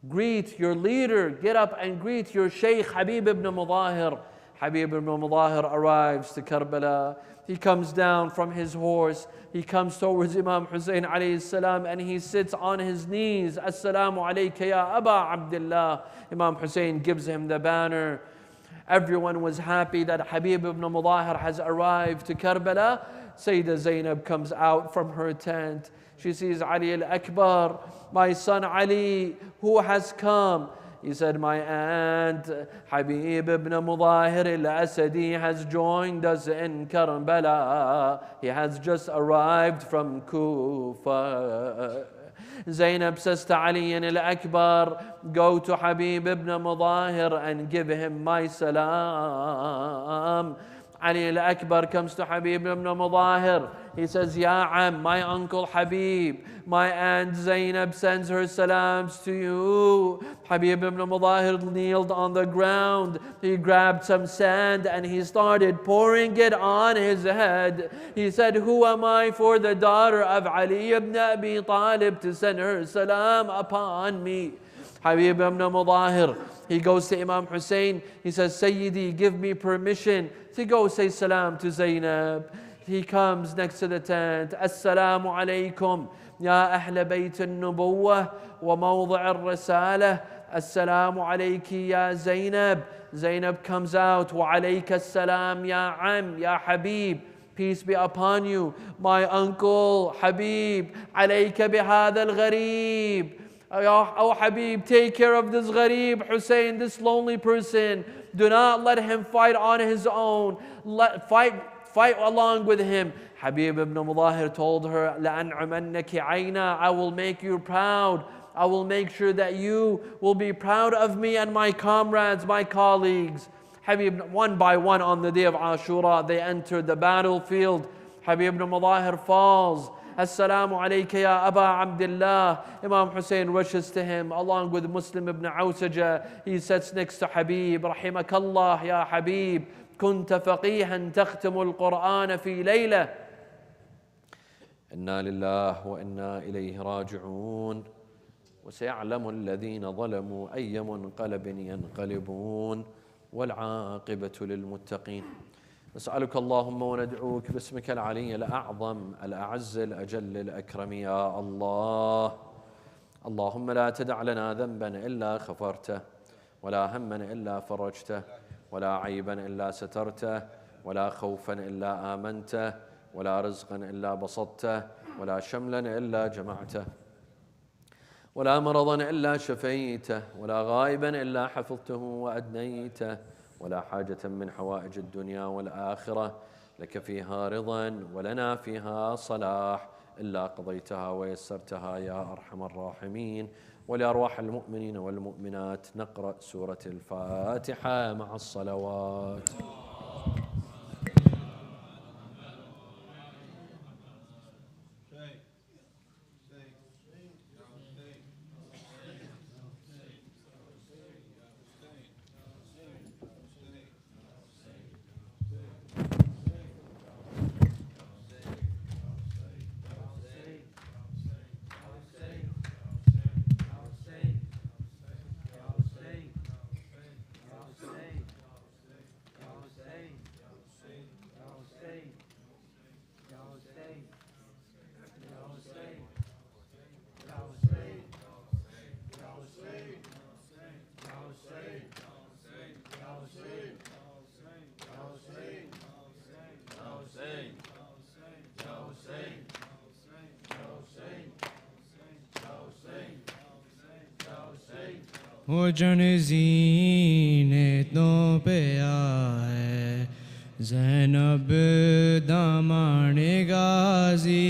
greet your leader. Get up and greet your Shaykh Habib ibn Mudahir. Habib ibn Mudahir arrives to Karbala. He comes down from his horse. He comes towards Imam Hussein alayhi salam and he sits on his knees. Assalamu alayka ya Aba Abdullah. Imam Hussein gives him the banner. Everyone was happy that Habib ibn Mudahir has arrived to Karbala. Sayyidah Zainab comes out from her tent. She sees Ali al-Akbar, my son Ali, who has come. He said, my aunt Habib ibn Mudahir al-Asadi has joined us in Karbala. He has just arrived from Kufa. Zainab says to Ali al-Akbar, go to Habib ibn Mudahir and give him my salam. Ali al-Akbar comes to Habib ibn Mudahir. He says, Ya Am, my uncle Habib, my aunt Zainab sends her salams to you. Habib ibn Mudahir kneeled on the ground. He grabbed some sand and he started pouring it on his head. He said, who am I for the daughter of Ali ibn Abi Talib to send her salam upon me? Habib ibn Mudahir, he goes to Imam Hussein. He says, Sayyidi, give me permission to go say salam to Zainab. He comes next to the tent. Assalamu alaikum, ya ahl bayt al-nubuwah wa mawdi' al-risalah. Assalamu alayki ya Zainab. Zainab comes out. Wa alayka assalam ya Am, ya Habib. Peace be upon you, my uncle Habib. Alayka bihadha al-gharib. Oh Habib, take care of this gharib, Hussein, this lonely person. Do not let him fight on his own. Fight along with him. Habib ibn Mudahir told her, لَأَنْعُمَنَّكِ عَيْنَا, I will make you proud. I will make sure that you will be proud of me and my comrades, my colleagues. Habib, one by one on the day of Ashura, they entered the battlefield. Habib ibn Mudahir falls. Assalamu alayka ya Aba Abdullah. Imam Hussein rushes to him along with Muslim ibn Awsaja. He sits next to Habib. Rahimakallah ya Habib. كنت فقيها تختم القرآن في ليلة. إنا لله وإنا إليه راجعون. وسيعلم الذين ظلموا أي منقلب ينقلبون. والعاقبة للمتقين. نسألك اللهم وندعوك باسمك العلي الأعظم الأعز الأجل الأكرم يا الله. اللهم لا تدع لنا ذنبا إلا غفرته، ولا هما إلا فرجته، ولا عيبا إلا سترته، ولا خوفا إلا آمنته، ولا رزقا إلا بسطته، ولا شملا إلا جمعته، ولا مرضا إلا شفيته، ولا غائبا إلا حفظته وأدنيته، ولا حاجة من حوائج الدنيا والآخرة لك فيها رضا ولنا فيها صلاح إلا قضيتها ويسرتها يا أرحم الراحمين. ولأرواح المؤمنين والمؤمنات نقرأ سورة الفاتحة مع الصلوات. वो जन ज़ीनतों पे आए ज़ैनब दामाने गाज़ी,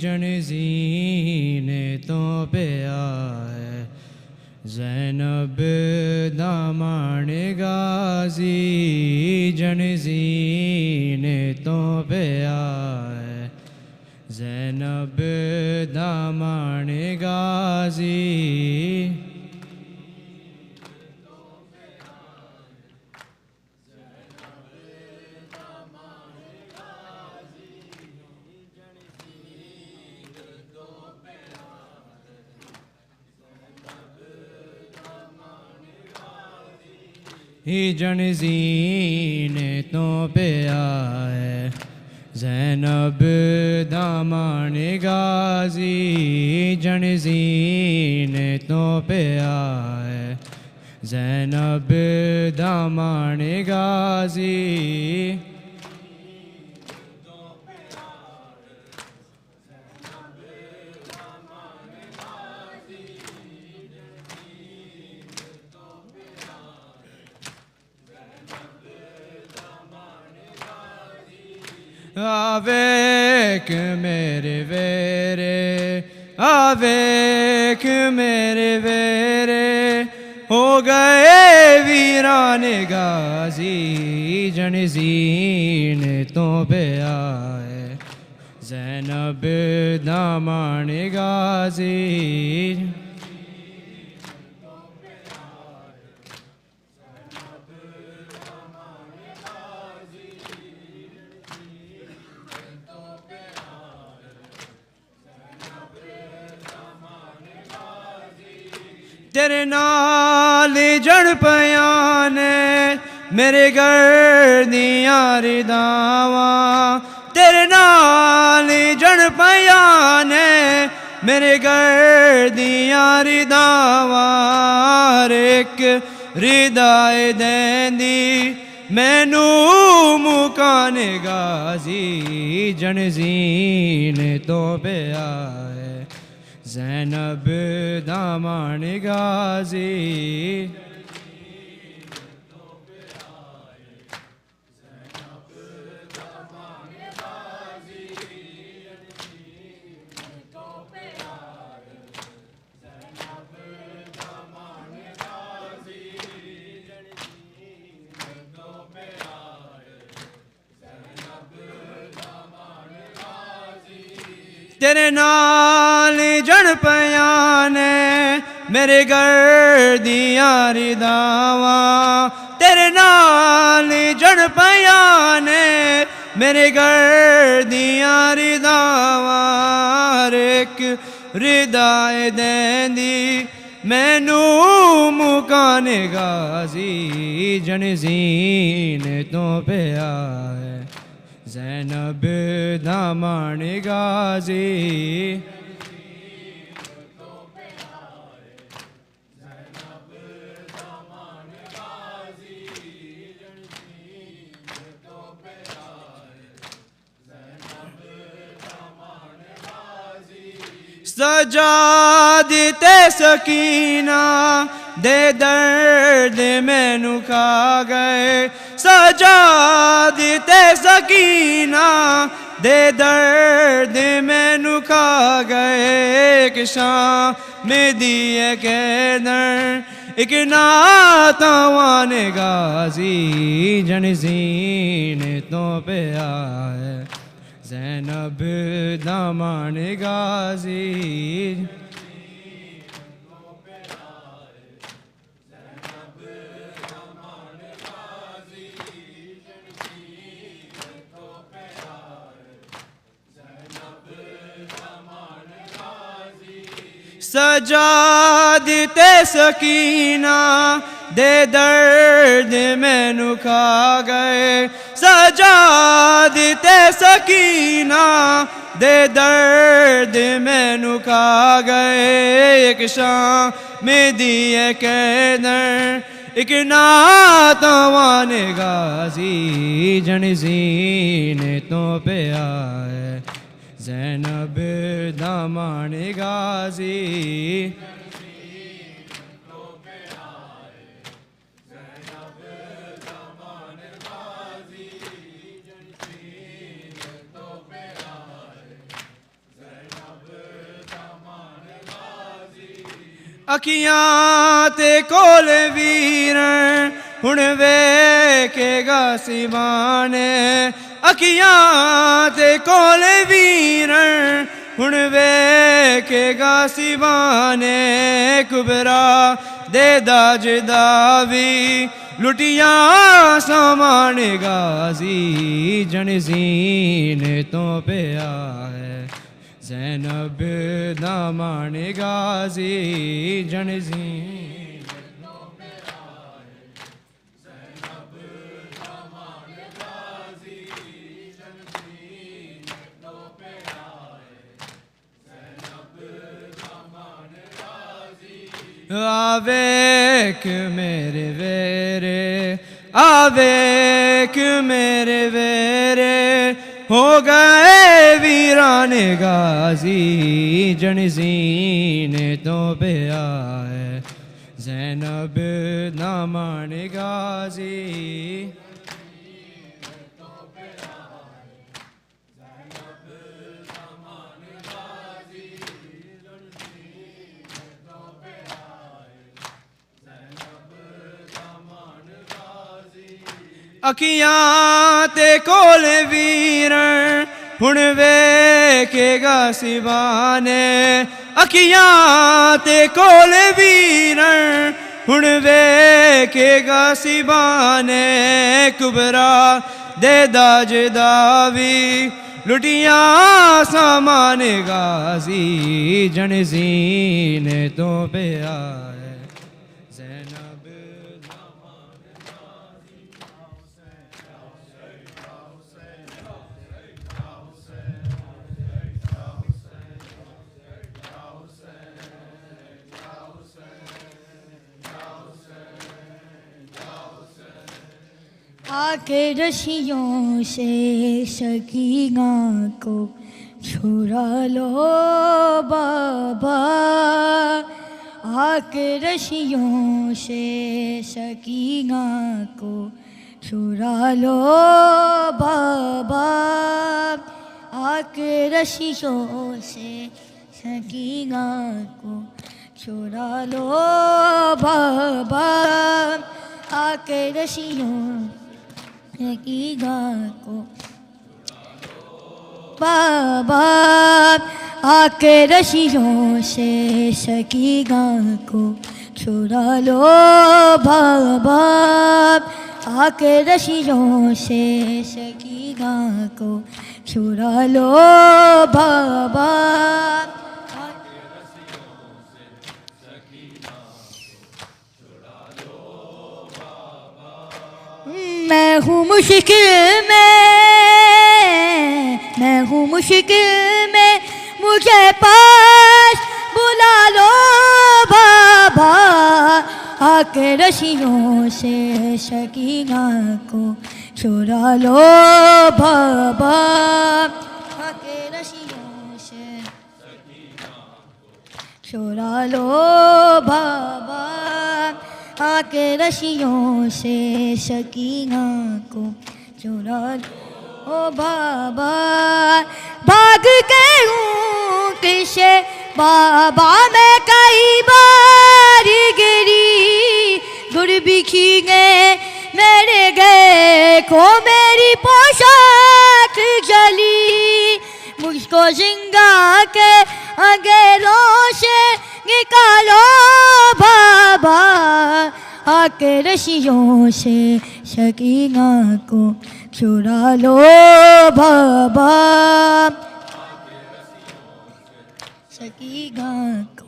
जन ज़ीनतों पे आए ज़ैनब दामाने गाज़ी, जन ज़ीनतों पे आए ज़ैनब दामाने गाज़ी। جنزین تو پہ آئے زینب دامان غازی جنزین تو پہ آئے زینب دامان غازی آویک میرے ویرے آویک میرے ویرے ہو گئے ویران غازی جنزین تو پہ آئے زینب دامان غازی تیرے نال جڑ پیانے میرے گردیاں رداواں تیرے نال جڑ پیانے میرے گردیاں رداواں ایک ردائے دیندی مینو مکان غازی جنزین تو پہ آئے زینب دامان غازی تیرے نال جڑ پیانے میرے گردیاں رداواں تیرے نال جڑ پیانے میرے گردیاں رداواں ایک ردائے دیندی مینو مکان غازی جنزین تو پہ آئے زینب دامان غازی سجاد تے سکینہ دے درد مینو کھا گئے سجاد تے سکینہ دے درد مینو کھا گئے ایک شام دیے کہدر ایک ناتوان غازی جنزین تو پہ آئے زینب دامان غازی سجاد تے سکینہ دے درد مینو کھا گئے سجاد تے سکینہ دے درد مینو کھا گئے ایک شام دیے کہدر ایک ناتوان غازی جنزین تو پہ آئے زینب دامان غازی اکھیاں تے کول ویرن ہن ویکھے گا سیوانے اکھیاں تے کول ویرن ہن ویکھے گا سیوانے کبرا دے داج داوی لٹیاں سامان غازی جنزین تو پہ آئے زینب دامان غازی جنزین avec میرے ویرے avec میرے ویرے ہو گئے ویران غازی جنزین تو پہ آئے زینب نامان غازی اکھیاں تے کول ویرن ہن ویکھے گا سوانے اکھیاں تے کول ویرن ہن ویکھے گا سوانے کبرا دے داج داوی لٹیاں سامان غازی جنزین تو پہ آئے زینب آ کے رشیوں سے سکینہ کو چھڑا لو بابا آ کے رشیوں سے سکینہ کو چھڑا لو بابا آ کے رشیوں سے سکینہ کو چھڑا لو بابا آ کے رشیوں سکینہ کو بابا آ کے رشیوں سے سکینہ کو چھڑا لو بابا آ کے رشیوں سے سکینہ کو چھڑا لو بابا میں ہوں مشکل میں مجھے پاس بلا لو بابا آ کے رشیوں سے سکینہ کو چھڑا لو بابا آ کے رشیوں سے چھڑا لو بابا آ کے رشیوں سے سکینہ کو چھڑا لو بابا بھاگ کے ہوں کسے بابا میں کئی بار گری گر بکھی گئے میرے گئے کو میری پوشاک جلی مجھ کو زنگا کے انگیروں سے نکالو بابا آ کے رشیوں سے سکینہ کو چھڑا لو بابا سکینہ کو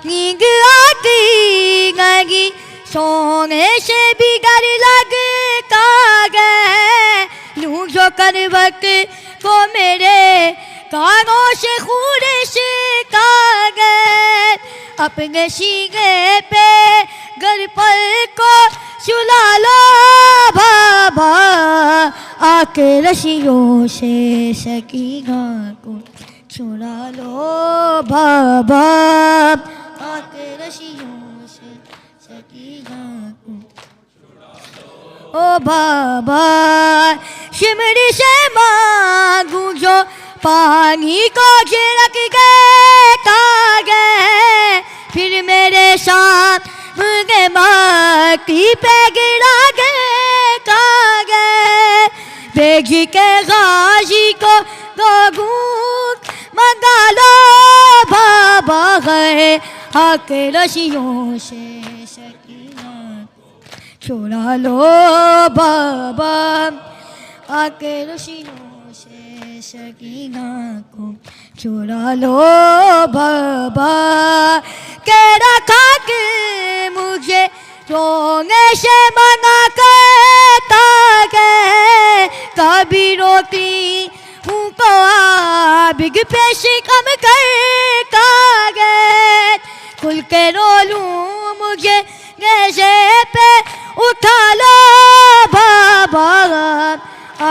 نیند آتی گئی سونے سے بھی ڈر لگتا گئے لوں جو کر وقت کو میرے کانوں سے خورش کا گئے اپنے سینے پہ گر پر کو سلا لو بابا آ کے رشیوں سے سکینہ کو چھڑا لو بابا آ کے رشیوں سے سکینہ کو او بابا شمر سے مانگوں جو پانی کو جھڑک گئے گئے پھر میرے ساتھ ماٹی پہ گرا گئے بیگی کے غازی کو گوگوک منگا لو بابا گئے آ کے رشیوں سے سکینہ چھڑا لو بابا آ کے رشیوں سے سکینہ کو چھڑا لو بابا کہہ رکھا کہ مجھے رونے سے منع کرتا گئے کبھی روتی ہوں کو آبگ پہ شکم کر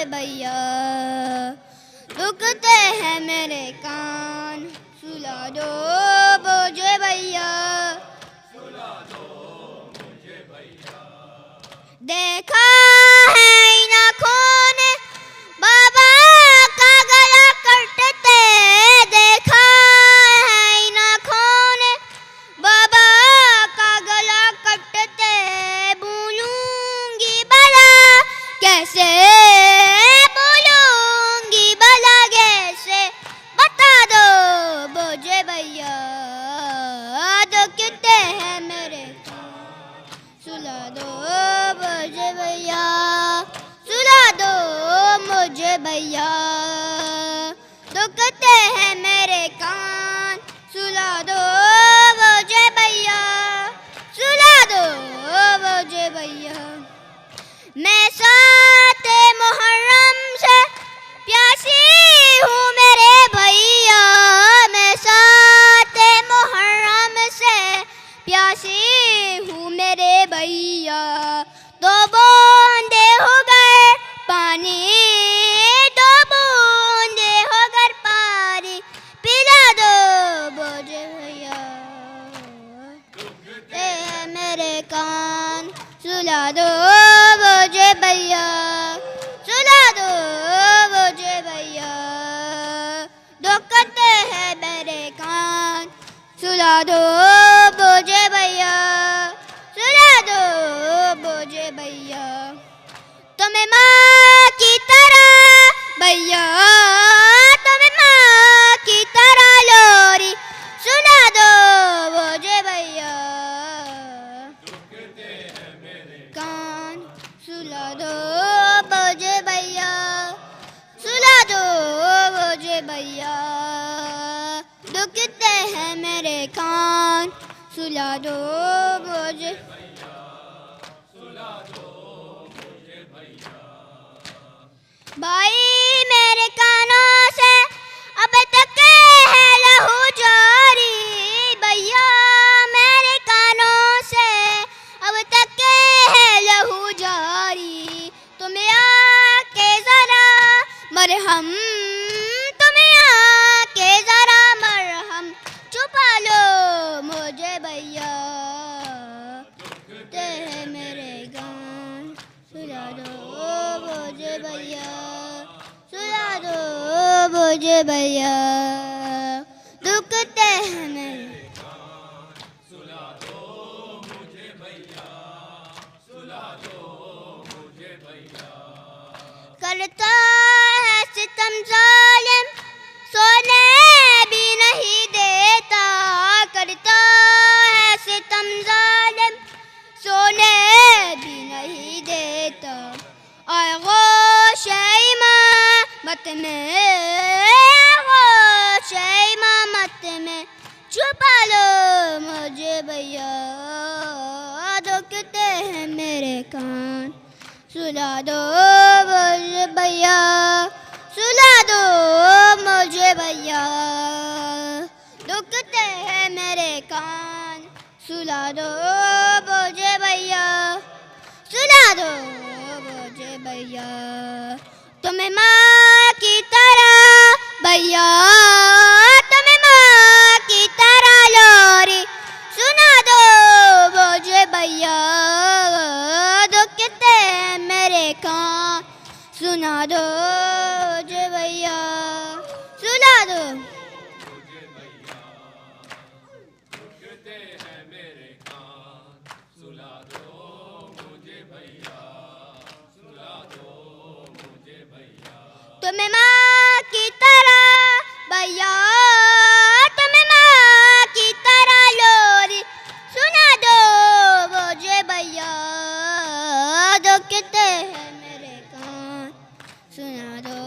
مجھے بھیا دکھتے ہیں میرے کان سلا دو مجھے بھیا دیکھا ہے ان آنکھوں نے بابا کا گلا کٹتے دیکھا ہے ان آنکھوں نے بابا کا گلا کٹتے بھولوں گی بلا کیسے بھولوں گی بلا کیسے بتا دو مجھے بھیا دکھتے ہیں میرے سلا دو مجھے بھیا سلا دو مجھے بھیا دکھتے ہیں میرے کان سلا دو مجھے بھیا سلا دو مجھے بھیا میں 7 محرم سے پیاسی ہوں میرے بھیا میں 7 محرم سے پیاسی ہوں میرے بھیا 2 بوندے ہو گئے پانی 2 بوندے ہو گئے پانی پلا دو مجھے بھیا اے میرے کان سلا دو مجھے بھیا سلا دو مجھے بھیا دکھتے ہیں میرے کان سلا دو مجھے بھیا سلا دو مجھے بھیا تمہیں ماں کی طرح بھیا تمہیں ماں کی طرح لوری سلا دو مجھے بھیا کان سلا دو مجھے بھیا سلا دو مجھے بھیا دکھتے ہیں میرے کان سلا دو مجھے بھائی میرے کانوں سے اب تک ہے لہو جاری بھیا میرے کانوں سے اب تک ہے لہو جاری تمہیں آ کے ذرا مرہم تمہیں آ کے ذرا مرہم چھپا لو مجھے بھیا دکھتے ہیں میرے گان سلا دو مجھے بھیا سلا دو مجھے بھیا دکھتے ہیں میرے کرتا ہے ستم ظالم سونے بھی نہیں دیتا کرتا ہے ستم ظالم سونے بھی نہیں دیتا آئے غوش امامت میں غوش امامت میں چھپا لو مجھے بھیا دکھتے ہیں میرے کان سلا دو مجھے بھیا سلا دو مجھے بھیا دکھتے ہیں میرے کان سلا دو مجھے بھیا سلا دو مجھے بھیا تمہیں ماں کی طرح بھیا تمہیں ماں کی طرح لوری سنا دو مجھے بھیا دکھتے ہیں میرے کان سنا دو مجھے بھیا سنا دو تمہیں ماں کی طرح بھیا تمہیں ماں کی طرح لوری سنا دو مجھے بھیا دکھتے ہیں میرے کان سنا دو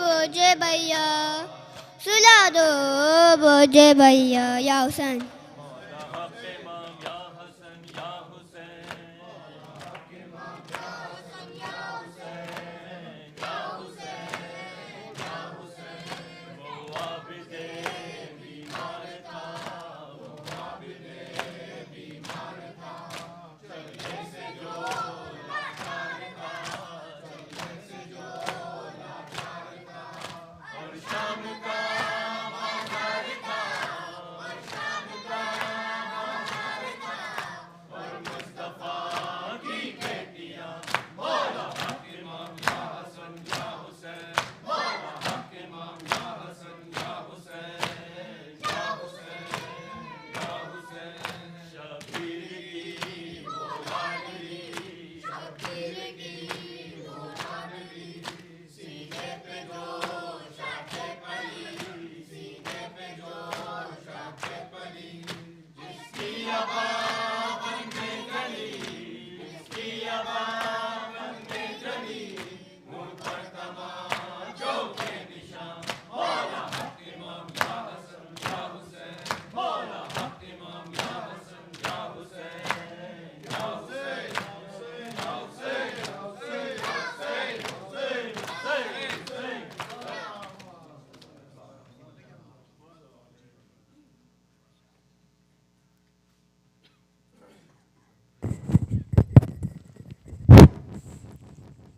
مجھے بھیا سلا دو مجھے بھیا یا حسین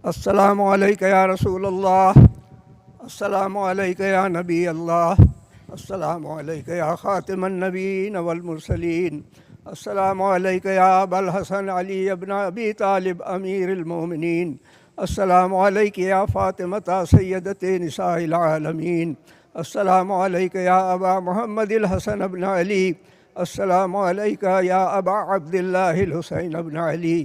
السلام علیک یا رسول اللہ، السلام علیک یا نبی اللہ، السلام علیک یا خاتم النبیین والمرسلین، السلام علیک یا ابا الحسن علی ابن ابی طالب امیر المومنین، السلام علیک یا فاطمہ سیدۃ نساء العالمین، السلام علیک یا ابا محمد الحسن ابن علی، السلام علیک یا ابا عبداللہ الحسین ابن علی،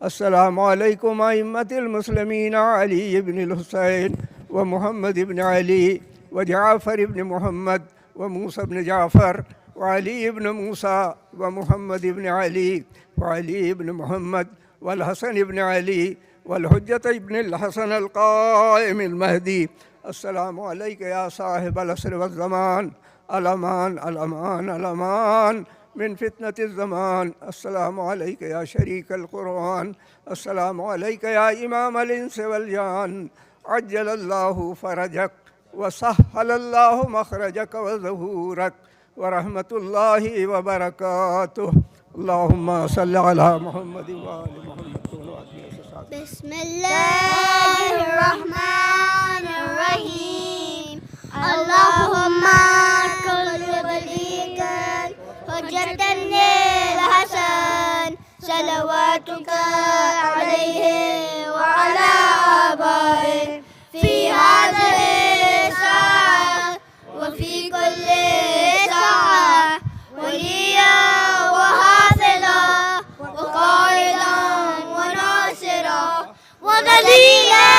السلام علیکم ائمۃ المسلمین علی بن الحسین و محمد بن علی و جعفر بن محمد و موسیٰ بن جعفر وعلی بن موسیٰ و محمد بن علی وعلی بن محمد والحسن بن علی والحجۃ ابن الحسن القائم المہدی، السلام علیک یا صاحب العصر والزمان، الامان الامان الامان من فتنة الزمان، السلام علیک یا شریک القرآن، السلام علیک یا امام الانس والجان، عجل اللہ فرجک وسهل اللہ مخرجک وظہورک ورحمۃ اللہ وبرکاتہ، اللہم صل علی محمد وآل محمد۔ بسم اللہ الرحمن الرحیم، اللہم کل ولیک حجت الحسن صلواتک علیہ وعلی آبائہ فی هذه الساعة وفی کل ساعة ولیا وحافظا وقائدا وناصرا وظليلا